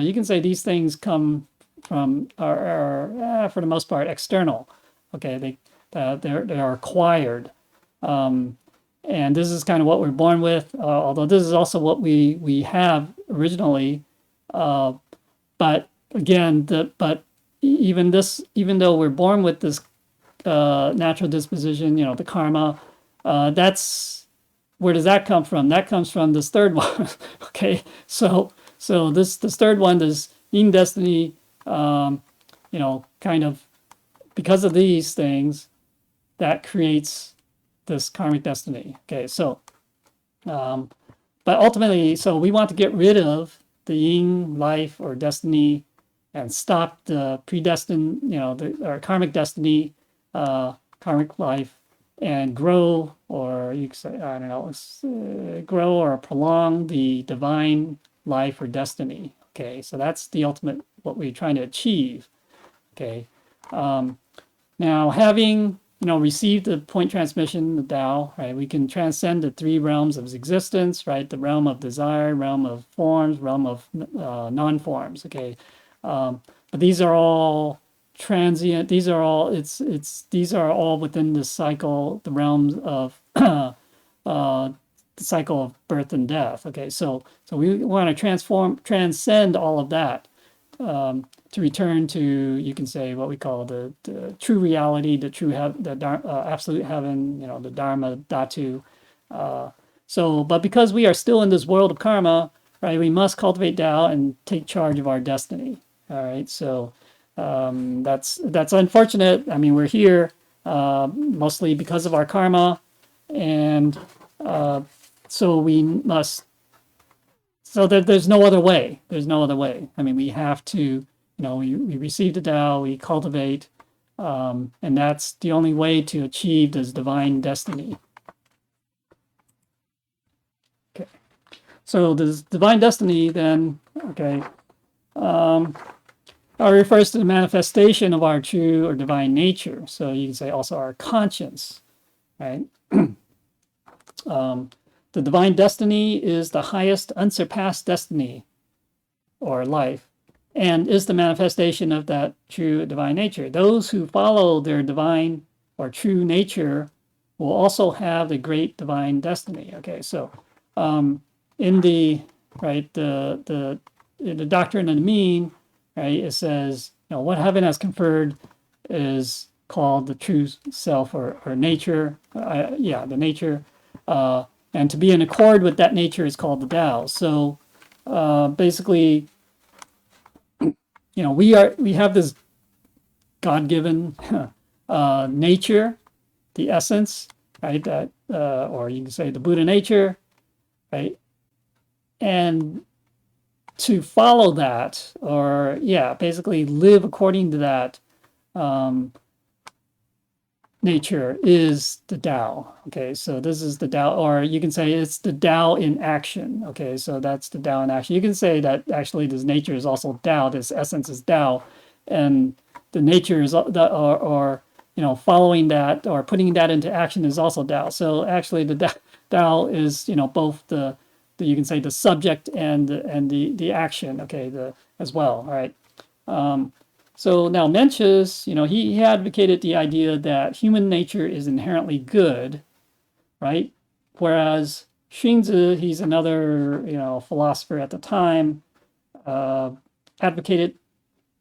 you can say these things come from are for the most part external. Okay, they're acquired, and this is kind of what we're born with. Although this is also what we have originally, but again, even though we're born with this natural disposition, the karma, where does that come from? That comes from this third one. Okay, so this third one, this yin destiny, kind of. Because of these things, that creates this karmic destiny. Okay, so, but ultimately, so we want to get rid of the yin life or destiny and stop the predestined, our karmic destiny, karmic life, and grow, or you could say, I don't know, grow or prolong the divine life or destiny. Okay, so that's the ultimate, what we're trying to achieve. Okay. Now, having received the point transmission, the Tao, right, we can transcend the three realms of existence, right, the realm of desire, realm of forms, realm of non-forms. Okay, but these are all transient. These are all these are all within the cycle, the realms of the cycle of birth and death. Okay, so we want to transcend all of that. To return to, you can say, what we call the true reality, the true absolute heaven, the Dharma, Dhatu, So, but because we are still in this world of karma, right, we must cultivate Tao and take charge of our destiny. All right, so that's unfortunate. I mean, we're here mostly because of our karma, and so we must. So there's no other way. There's no other way. I mean, we have to. We receive the Tao, we cultivate, and that's the only way to achieve this divine destiny. Okay. So this divine destiny then, okay, refers to the manifestation of our true or divine nature. So you can say also our conscience, right? The divine destiny is the highest unsurpassed destiny or life, and is the manifestation of that true divine nature. Those who follow their divine or true nature will also have the great divine destiny. Okay, so in the doctrine of the mean, right, it says, what heaven has conferred is called the true self or nature. The nature, and to be in accord with that nature is called the Tao. So basically, we have this God-given nature, the essence, right? That, or you can say the Buddha nature, right? And to follow that, or basically live according to that nature is the Tao. Okay, so this is the Tao, or you can say it's the Tao in action. Okay, so that's the Tao in action. You can say that actually this nature is also Tao, this essence is Tao, and the nature is, or following that or putting that into action is also Tao. So actually the Tao is, both the you can say the subject and the action, okay, as well, all right. So now Mencius, he advocated the idea that human nature is inherently good, right? Whereas Xunzi, he's another, philosopher at the time, advocated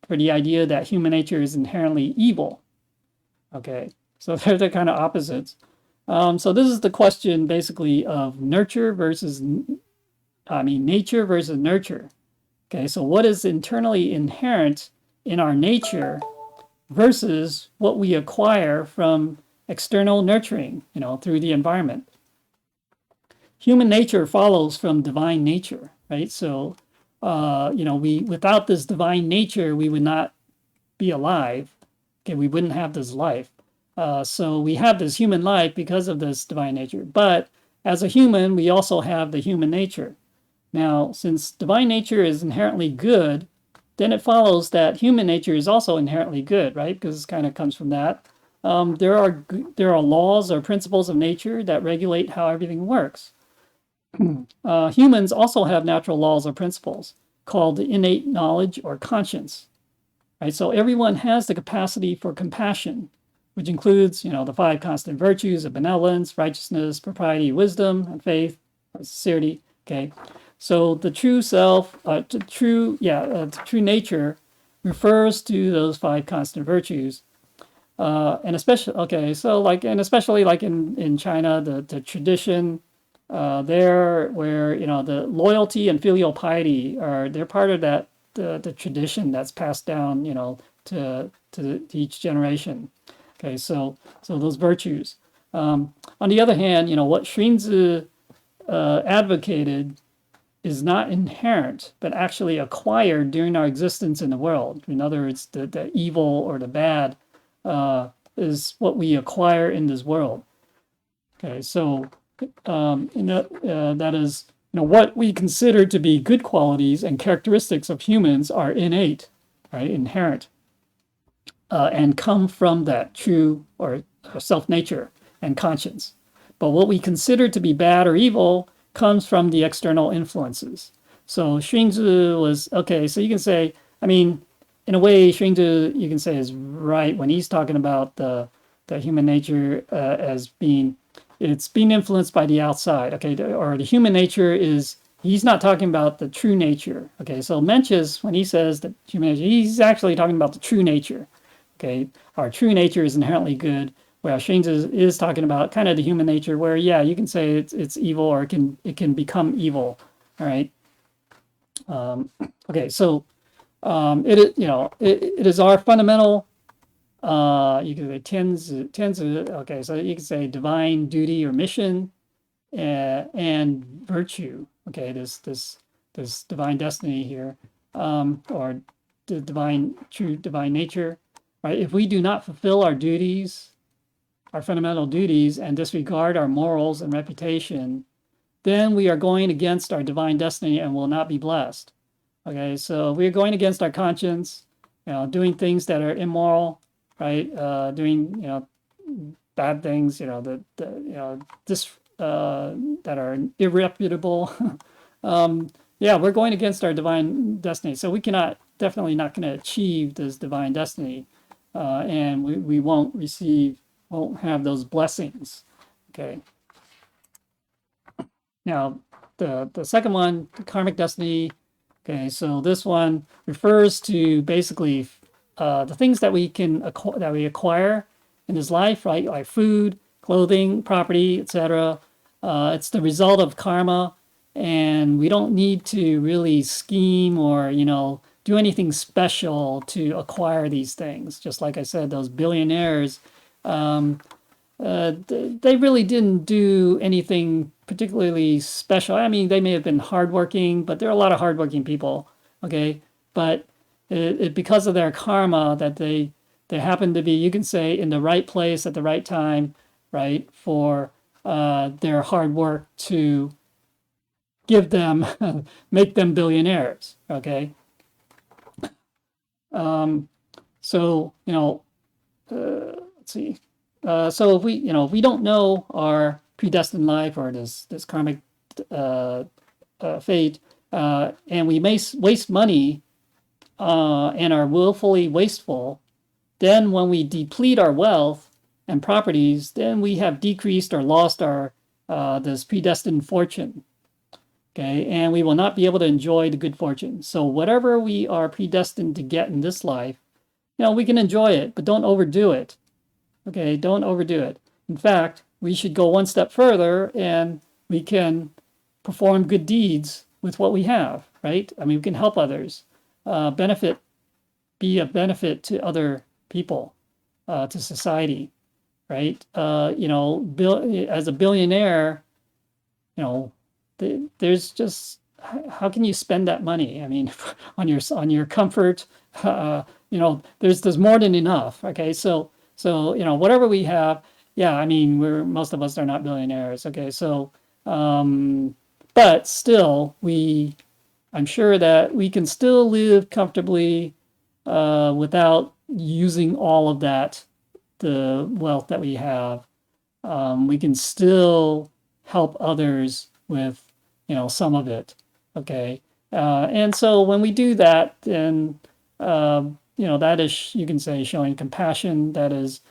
for the idea that human nature is inherently evil. Okay, so they're kind of opposites. So this is the question basically of nature versus nurture. Okay, so what is internally inherent in our nature versus what we acquire from external nurturing, through the environment. Human nature follows from divine nature, right? So, without this divine nature, we would not be alive. Okay, we wouldn't have this life. So we have this human life because of this divine nature. But as a human, we also have the human nature. Now, since divine nature is inherently good, then it follows that human nature is also inherently good, right? Because it kind of comes from that. There are laws or principles of nature that regulate how everything works. Humans also have natural laws or principles called innate knowledge or conscience, right? So everyone has the capacity for compassion, which includes, the 5 constant virtues of benevolence, righteousness, propriety, wisdom, and faith, or sincerity. Okay. So the true self, the true nature refers to those 5 constant virtues. And especially like in China, the tradition there where, the loyalty and filial piety they're part of that, the tradition that's passed down, to each generation. Okay, so those virtues. On the other hand, what Xunzi advocated is not inherent, but actually acquired during our existence in the world. In other words, the evil or the bad is what we acquire in this world. Okay, so that is, what we consider to be good qualities and characteristics of humans are innate, right, inherent, and come from that true or self-nature and conscience. But what we consider to be bad or evil comes from the external influences. So Xunzi was, okay, so you can say, in a way, Xunzi, you can say, is right when he's talking about the human nature as it's being influenced by the outside, okay, or the human nature is, he's not talking about the true nature, okay, so Mencius, when he says that human nature, he's actually talking about the true nature, okay, our true nature is inherently good, well, Shane's is talking about kind of the human nature where, yeah, you can say it's evil or it can become evil. All right. Okay, so it is, it is our fundamental, you can say tends okay, so you can say divine duty or mission, and virtue. Okay, this divine destiny here, or the true divine nature, right? If we do not fulfill our duties, our fundamental duties, and disregard our morals and reputation, then we are going against our divine destiny and will not be blessed. Okay, so we're going against our conscience, doing things that are immoral, right? Doing bad things, this that are irreputable. Yeah, we're going against our divine destiny, so we cannot definitely not going to achieve this divine destiny, and we won't have those blessings. Okay. Now, the second one, the karmic destiny. Okay, so this one refers to basically the things that we acquire in this life, right? Like food, clothing, property, etc. It's the result of karma, and we don't need to really scheme or do anything special to acquire these things. Just like I said, those billionaires. They really didn't do anything particularly special. I mean, they may have been hardworking, but there are a lot of hardworking people. Okay, but because of their karma that they happen to be, you can say, in the right place at the right time, right, for their hard work to give them make them billionaires. Okay, so let's see. So if we don't know our predestined life or this karmic fate, and we may waste money and are willfully wasteful, then when we deplete our wealth and properties, then we have decreased or lost our this predestined fortune. Okay, and we will not be able to enjoy the good fortune. So whatever we are predestined to get in this life, we can enjoy it, but don't overdo it. Okay, don't overdo it. In fact, we should go one step further and we can perform good deeds with what we have, right? I mean, we can help others, be a benefit to other people, to society, right? As a billionaire, there's just, how can you spend that money? I mean, on your comfort, there's more than enough. Okay, so whatever we have, yeah, I mean, most of us are not billionaires. Okay, so but still, I'm sure that we can still live comfortably without using all of the wealth that we have. We can still help others with some of it. Okay, and so when we do that, then that is, you can say, showing compassion. That is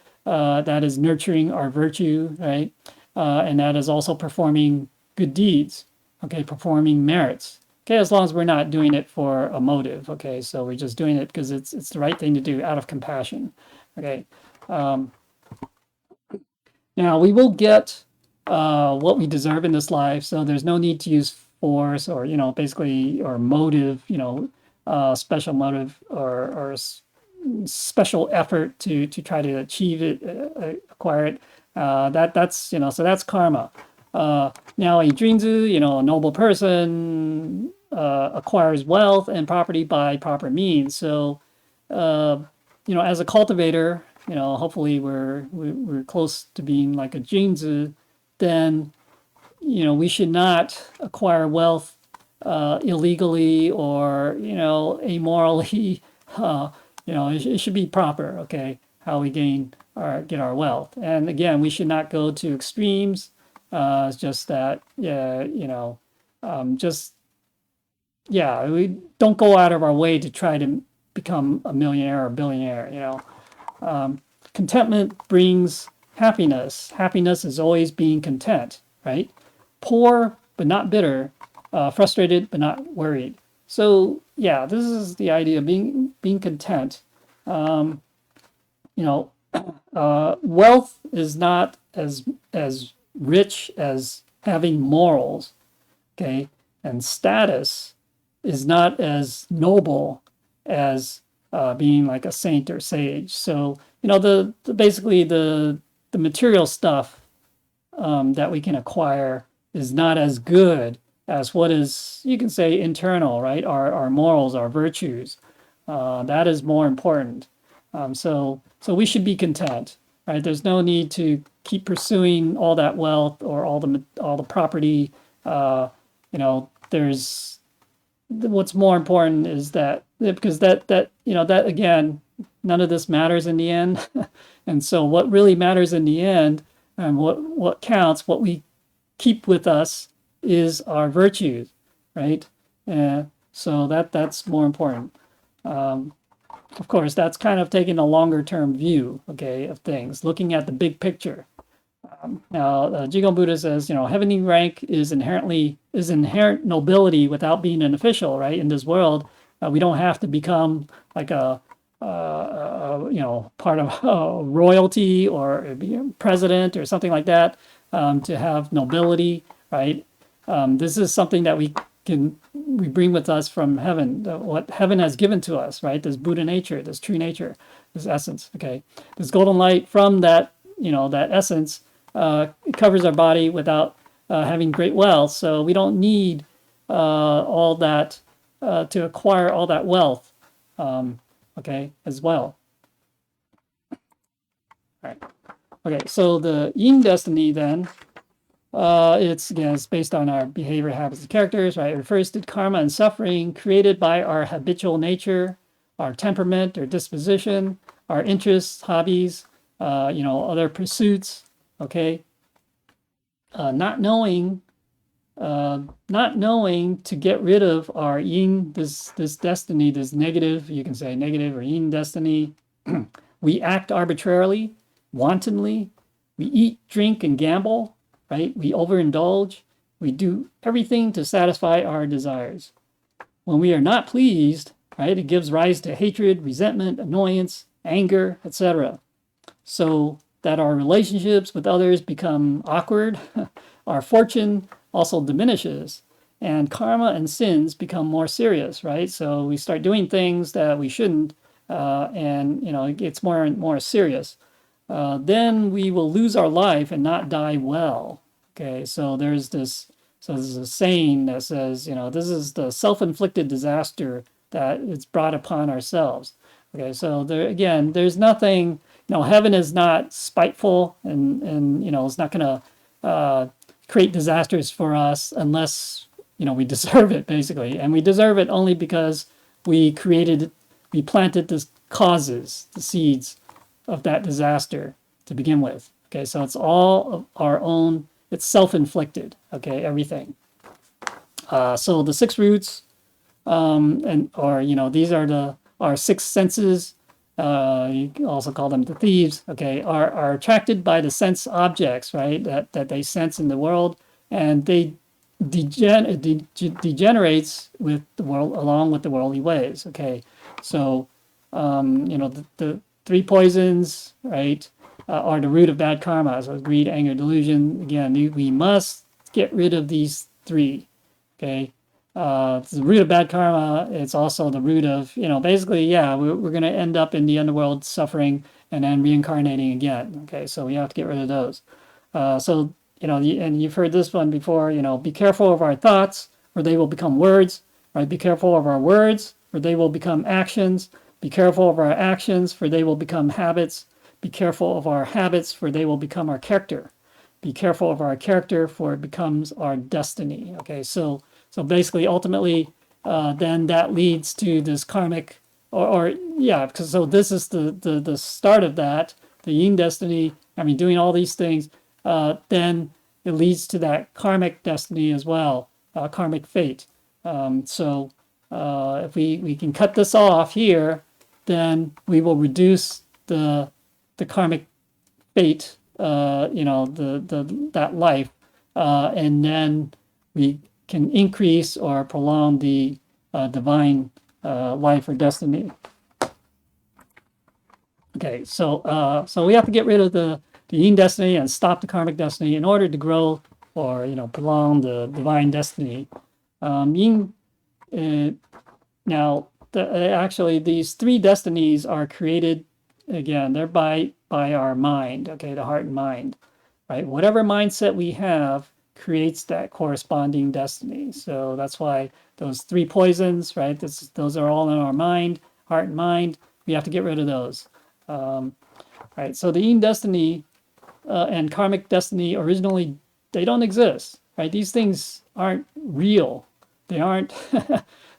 nurturing our virtue, right? And that is also performing good deeds. Okay, performing merits. Okay, as long as we're not doing it for a motive. Okay, so we're just doing it because it's the right thing to do out of compassion. Okay. Now we will get what we deserve in this life, so there's no need to use force or basically, or motive, special motive or special effort to try to achieve it, acquire it. That's so that's karma. Now a Junzi, a noble person, acquires wealth and property by proper means. So as a cultivator, hopefully we're close to being like a Junzi, then we should not acquire wealth illegally or amorally. It should be proper. Okay, how we get our wealth, and again, we should not go to extremes. It's just that we don't go out of our way to try to become a millionaire or billionaire. Contentment brings happiness. Happiness is always being content, right? Poor but not bitter, frustrated but not worried. So yeah, this is the idea of being content. wealth is not as rich as having morals, okay, and status is not as noble as being like a saint or sage. So basically the material stuff that we can acquire is not as good as what is, you can say, internal, right? Our morals, our virtues. That is more important. So we should be content, right? There's no need to keep pursuing all that wealth or all the property. There's what's more important is that, because that again, none of this matters in the end. And so what really matters in the end, and what counts, what we keep with us, is our virtues, right? So that's more important. Of course, that's kind of taking a longer term view, okay, of things, looking at the big picture. Now, Jigong Buddha says, heavenly rank is inherent nobility without being an official, right? In this world, we don't have to become like a part of royalty or be a president or something like that to have nobility, right? This is something that we bring with us from heaven, what heaven has given to us, right? This Buddha nature, this true nature, this essence, okay? This golden light from that, that essence it covers our body without having great wealth. So we don't need all that to acquire all that wealth, okay, as well. All right. Okay, so the yin destiny then, it's based on our behavior, habits, and characters, right? It refers to karma and suffering created by our habitual nature, our temperament or disposition, our interests, hobbies, other pursuits, okay? Not knowing to get rid of our yin, this destiny, this negative, you can say negative or yin destiny. We act arbitrarily, wantonly. We eat, drink, and gamble, right? We overindulge. We do everything to satisfy our desires. When we are not pleased, right, it gives rise to hatred, resentment, annoyance, anger, etc. So that our relationships with others become awkward, our fortune also diminishes, and karma and sins become more serious, right? So we start doing things that we shouldn't, and it gets more and more serious. Then we will lose our life and not die well. Okay, so there's a saying that says, this is the self-inflicted disaster that is brought upon ourselves. Okay, so there's nothing. Heaven is not spiteful, and it's not going to create disasters for us unless we deserve it, basically, and we deserve it only because we planted the causes, the seeds of that disaster to begin with. Okay, so it's all of our own. It's self-inflicted. Okay, everything. So the six roots, these are our six senses. You can also call them the thieves, okay, are attracted by the sense objects, right, that they sense in the world, and they degenerates with the world, along with the worldly ways, okay. So, the three poisons, right, are the root of bad karma. So greed, anger, delusion. Again, we must get rid of these three, okay. It's the root of bad karma. It's also the root of, basically, we're going to end up in the underworld suffering and then reincarnating again. Okay, so we have to get rid of those. And you've heard this one before, be careful of our thoughts or they will become words, right? Be careful of our words or they will become actions. Be careful of our actions for they will become habits. Be careful of our habits for they will become our character. Be careful of our character for it becomes our destiny. Okay, so basically, ultimately, then that leads to this karmic, because so this is the start of that, the yin destiny. Doing all these things, then it leads to that karmic destiny as well, karmic fate. If we can cut this off here, then we will reduce the karmic fate, that life, and then we can increase or prolong the divine life or destiny. Okay, so we have to get rid of the yin destiny and stop the karmic destiny in order to grow or prolong the divine destiny. Yin now actually these three destinies are created again. They're by our mind. Okay, the heart and mind. Right, whatever mindset we have creates that corresponding destiny. So that's why those three poisons, right? Those are all in our mind, heart and mind. We have to get rid of those. Right, so the yin destiny and karmic destiny originally they don't exist. Right, these things aren't real. They aren't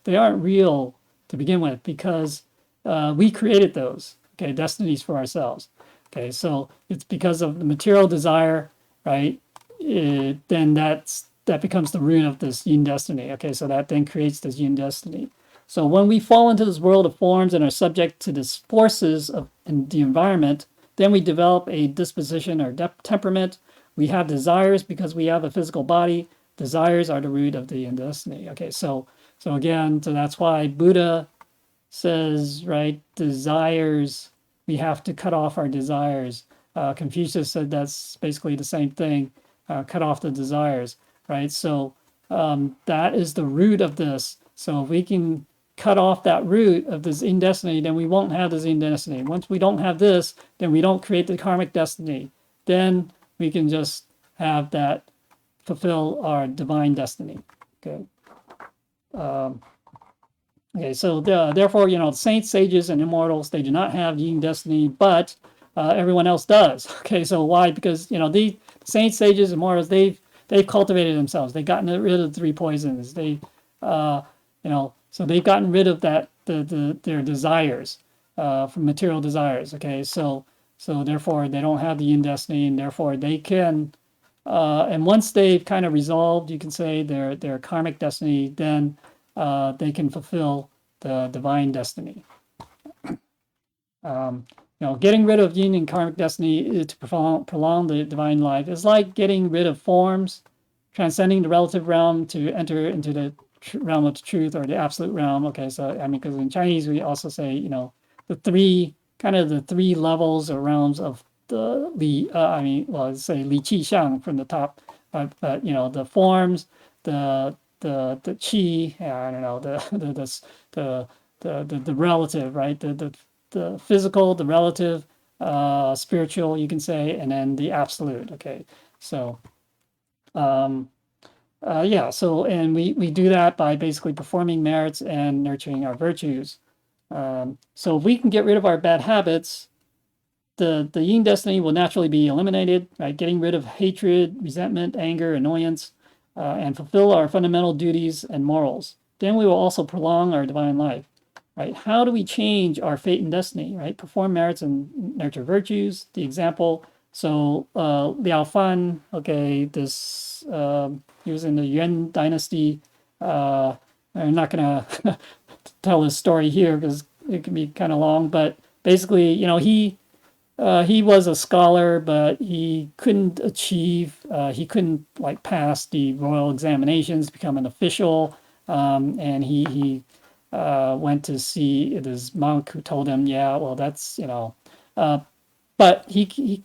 they aren't real to begin with because we created those. Okay, destinies for ourselves. Okay, so it's because of the material desire, right? Then that becomes the root of this yin destiny. Okay, so that then creates this yin destiny. So when we fall into this world of forms and are subject to the forces of in the environment, then we develop a disposition or temperament. We have desires because we have a physical body. Desires are the root of the yin destiny. Okay, so again, so that's why Buddha says, right, desires, we have to cut off our desires. Confucius said that's basically the same thing, cut off the desires, right? So that is the root of this. So if we can cut off that root of this in destiny, then we won't have this in destiny. Once we don't have this, then we don't create the karmic destiny. Then we can just have that fulfill our divine destiny. Okay. Okay, so therefore, the saints, sages, and immortals, they do not have yin destiny, but everyone else does. Okay, so why? Because the saints, sages, immortals, they've cultivated themselves. They've gotten rid of the three poisons. So they've gotten rid of their desires, from material desires. Okay, so therefore they don't have the yin destiny, and therefore they can. And once they've kind of resolved, you can say their karmic destiny, then they can fulfill the divine destiny. Getting rid of yin and karmic destiny to prolong the divine life is like getting rid of forms, transcending the relative realm to enter into the realm of the truth or the absolute realm. Okay, so I mean, because in Chinese we also say the three levels or realms of the li. Let's say li qi xiang from the top, but the forms, the qi, I don't know, the relative, right? The physical, the relative, spiritual, you can say, and then the absolute. Okay, so yeah, so and we do that by basically performing merits and nurturing our virtues. So if we can get rid of our bad habits, the yin destiny will naturally be eliminated, right? Getting rid of hatred, resentment, anger, annoyance, and fulfill our fundamental duties and morals. Then we will also prolong our divine life, right? How do we change our fate and destiny, right? Perform merits and nurture virtues. The example, so Liao Fan, okay, this he was in the Yuan dynasty. I'm not gonna tell his story here because it can be kind of long, but basically, he was a scholar, but he couldn't he couldn't like pass the royal examinations, become an official, and he went to see this monk who told him, yeah, well, that's but he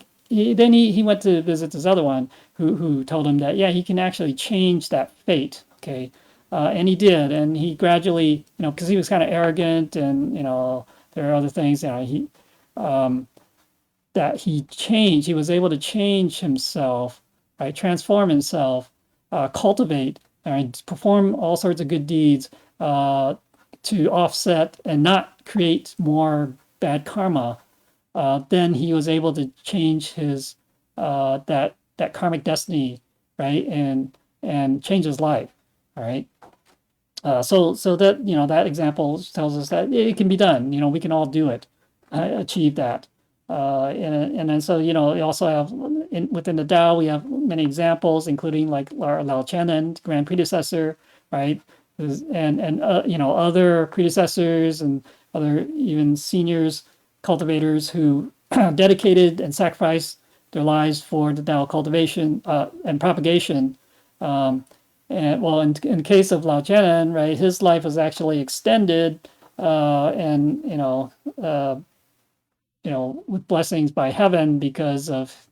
went to visit this other one who told him that yeah, he can actually change that fate. Okay, and he did, and he gradually, because he was kind of arrogant, and there are other things, he was able to change himself, right? Transform himself, cultivate, and perform all sorts of good deeds to offset and not create more bad karma. Then he was able to change his that karmic destiny, right? And change his life. All right. So that that example tells us that it can be done. We can all do it, achieve that. And then so we also have within the Tao we have many examples, including like Lao Chenan, grand predecessor, right? And other predecessors and other even seniors, cultivators who dedicated and sacrificed their lives for the Tao cultivation and propagation. And well, in the case of Lao Chenan, right, his life was actually extended, and with blessings by heaven because of,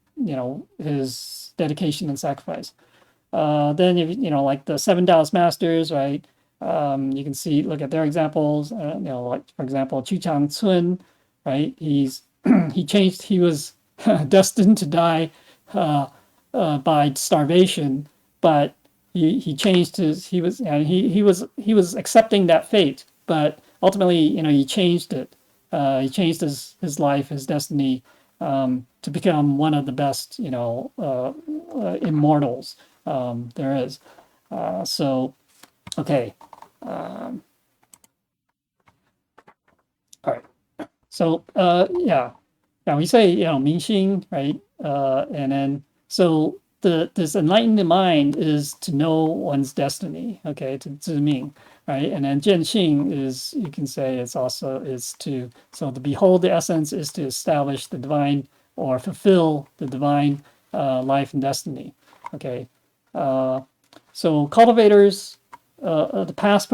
his dedication and sacrifice. Then, like the seven Taoist masters, right? You can see, look at their examples, like, for example, Chu Chang Cun, right? He was destined to die by starvation, but he changed he was accepting that fate, but ultimately, he changed it. He changed his life, his destiny, to become one of the best, immortals there is. So, okay. All right. So, yeah. Now we say, 明星, right? And then, so this enlightened mind is to know one's destiny, okay, to 知命, right? And then 见性 is, you can say, so to behold the essence is to establish the divine or fulfill the divine life and destiny, okay? So cultivators, the past,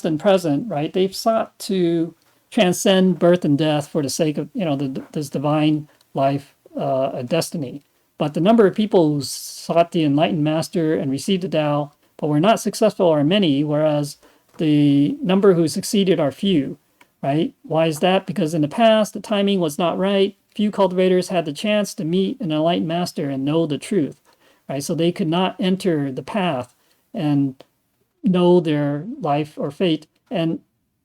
and present, right? They've sought to transcend birth and death for the sake of, this divine life and destiny. But the number of people who sought the enlightened master and received the Tao, but were not successful, are many, whereas the number who succeeded are few, right? Why is that? Because in the past, the timing was not right. Few cultivators had the chance to meet an enlightened master and know the truth, right? So they could not enter the path and know their life or fate and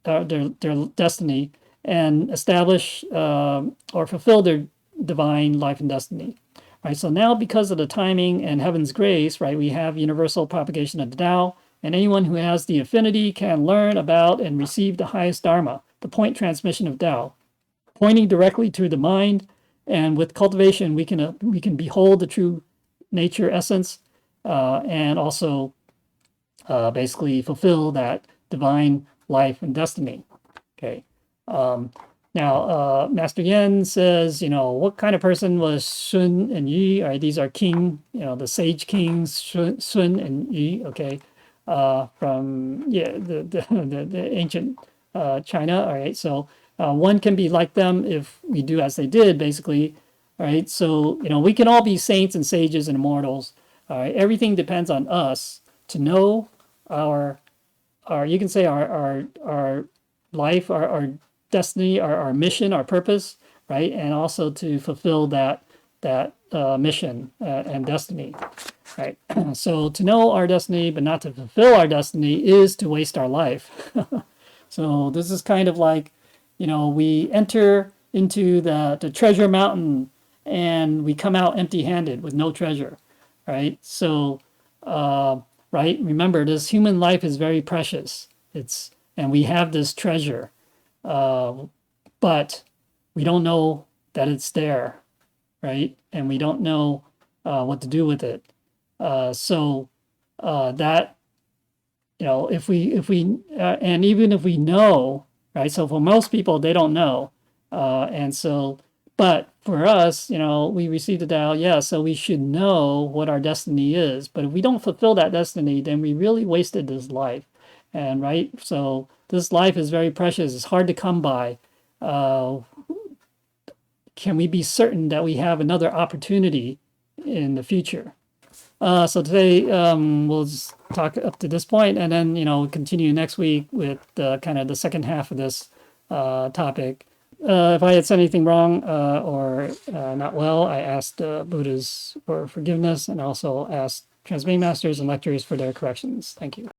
their destiny and establish or fulfill their divine life and destiny. Right, so now because of the timing and heaven's grace, right, we have universal propagation of the Tao, and anyone who has the affinity can learn about and receive the highest Dharma, the point transmission of Tao, pointing directly to the mind. And with cultivation, we can behold the true nature essence, and also basically fulfill that divine life and destiny. Okay. Now, Master Yen says, what kind of person was Sun and Yi? All right, these are king, the sage kings, Sun and Yi, okay, from, the ancient China, all right? So one can be like them if we do as they did, basically, all right? So, we can all be saints and sages and immortals, all right? Everything depends on us to know our you can say our life, our destiny, our mission, our purpose, right? And also to fulfill that mission and destiny, right? So to know our destiny but not to fulfill our destiny is to waste our life. So this is kind of like, we enter into the treasure mountain and we come out empty-handed with no treasure, right? So, right, remember, this human life is very precious. And we have this treasure. But we don't know that it's there, right? And we don't know what to do with it. So that, if we and even if we know, right? So for most people, they don't know. And so, but for us, we receive the Tao, yeah, so we should know what our destiny is. But if we don't fulfill that destiny, then we really wasted this life. And right, so this life is very precious. It's hard to come by. Can we be certain that we have another opportunity in the future? So today we'll just talk up to this point, and then continue next week with kind of the second half of this topic. If I had said anything wrong or not well, I asked Buddhas for forgiveness, and also asked transmitting masters and lectors for their corrections. Thank you.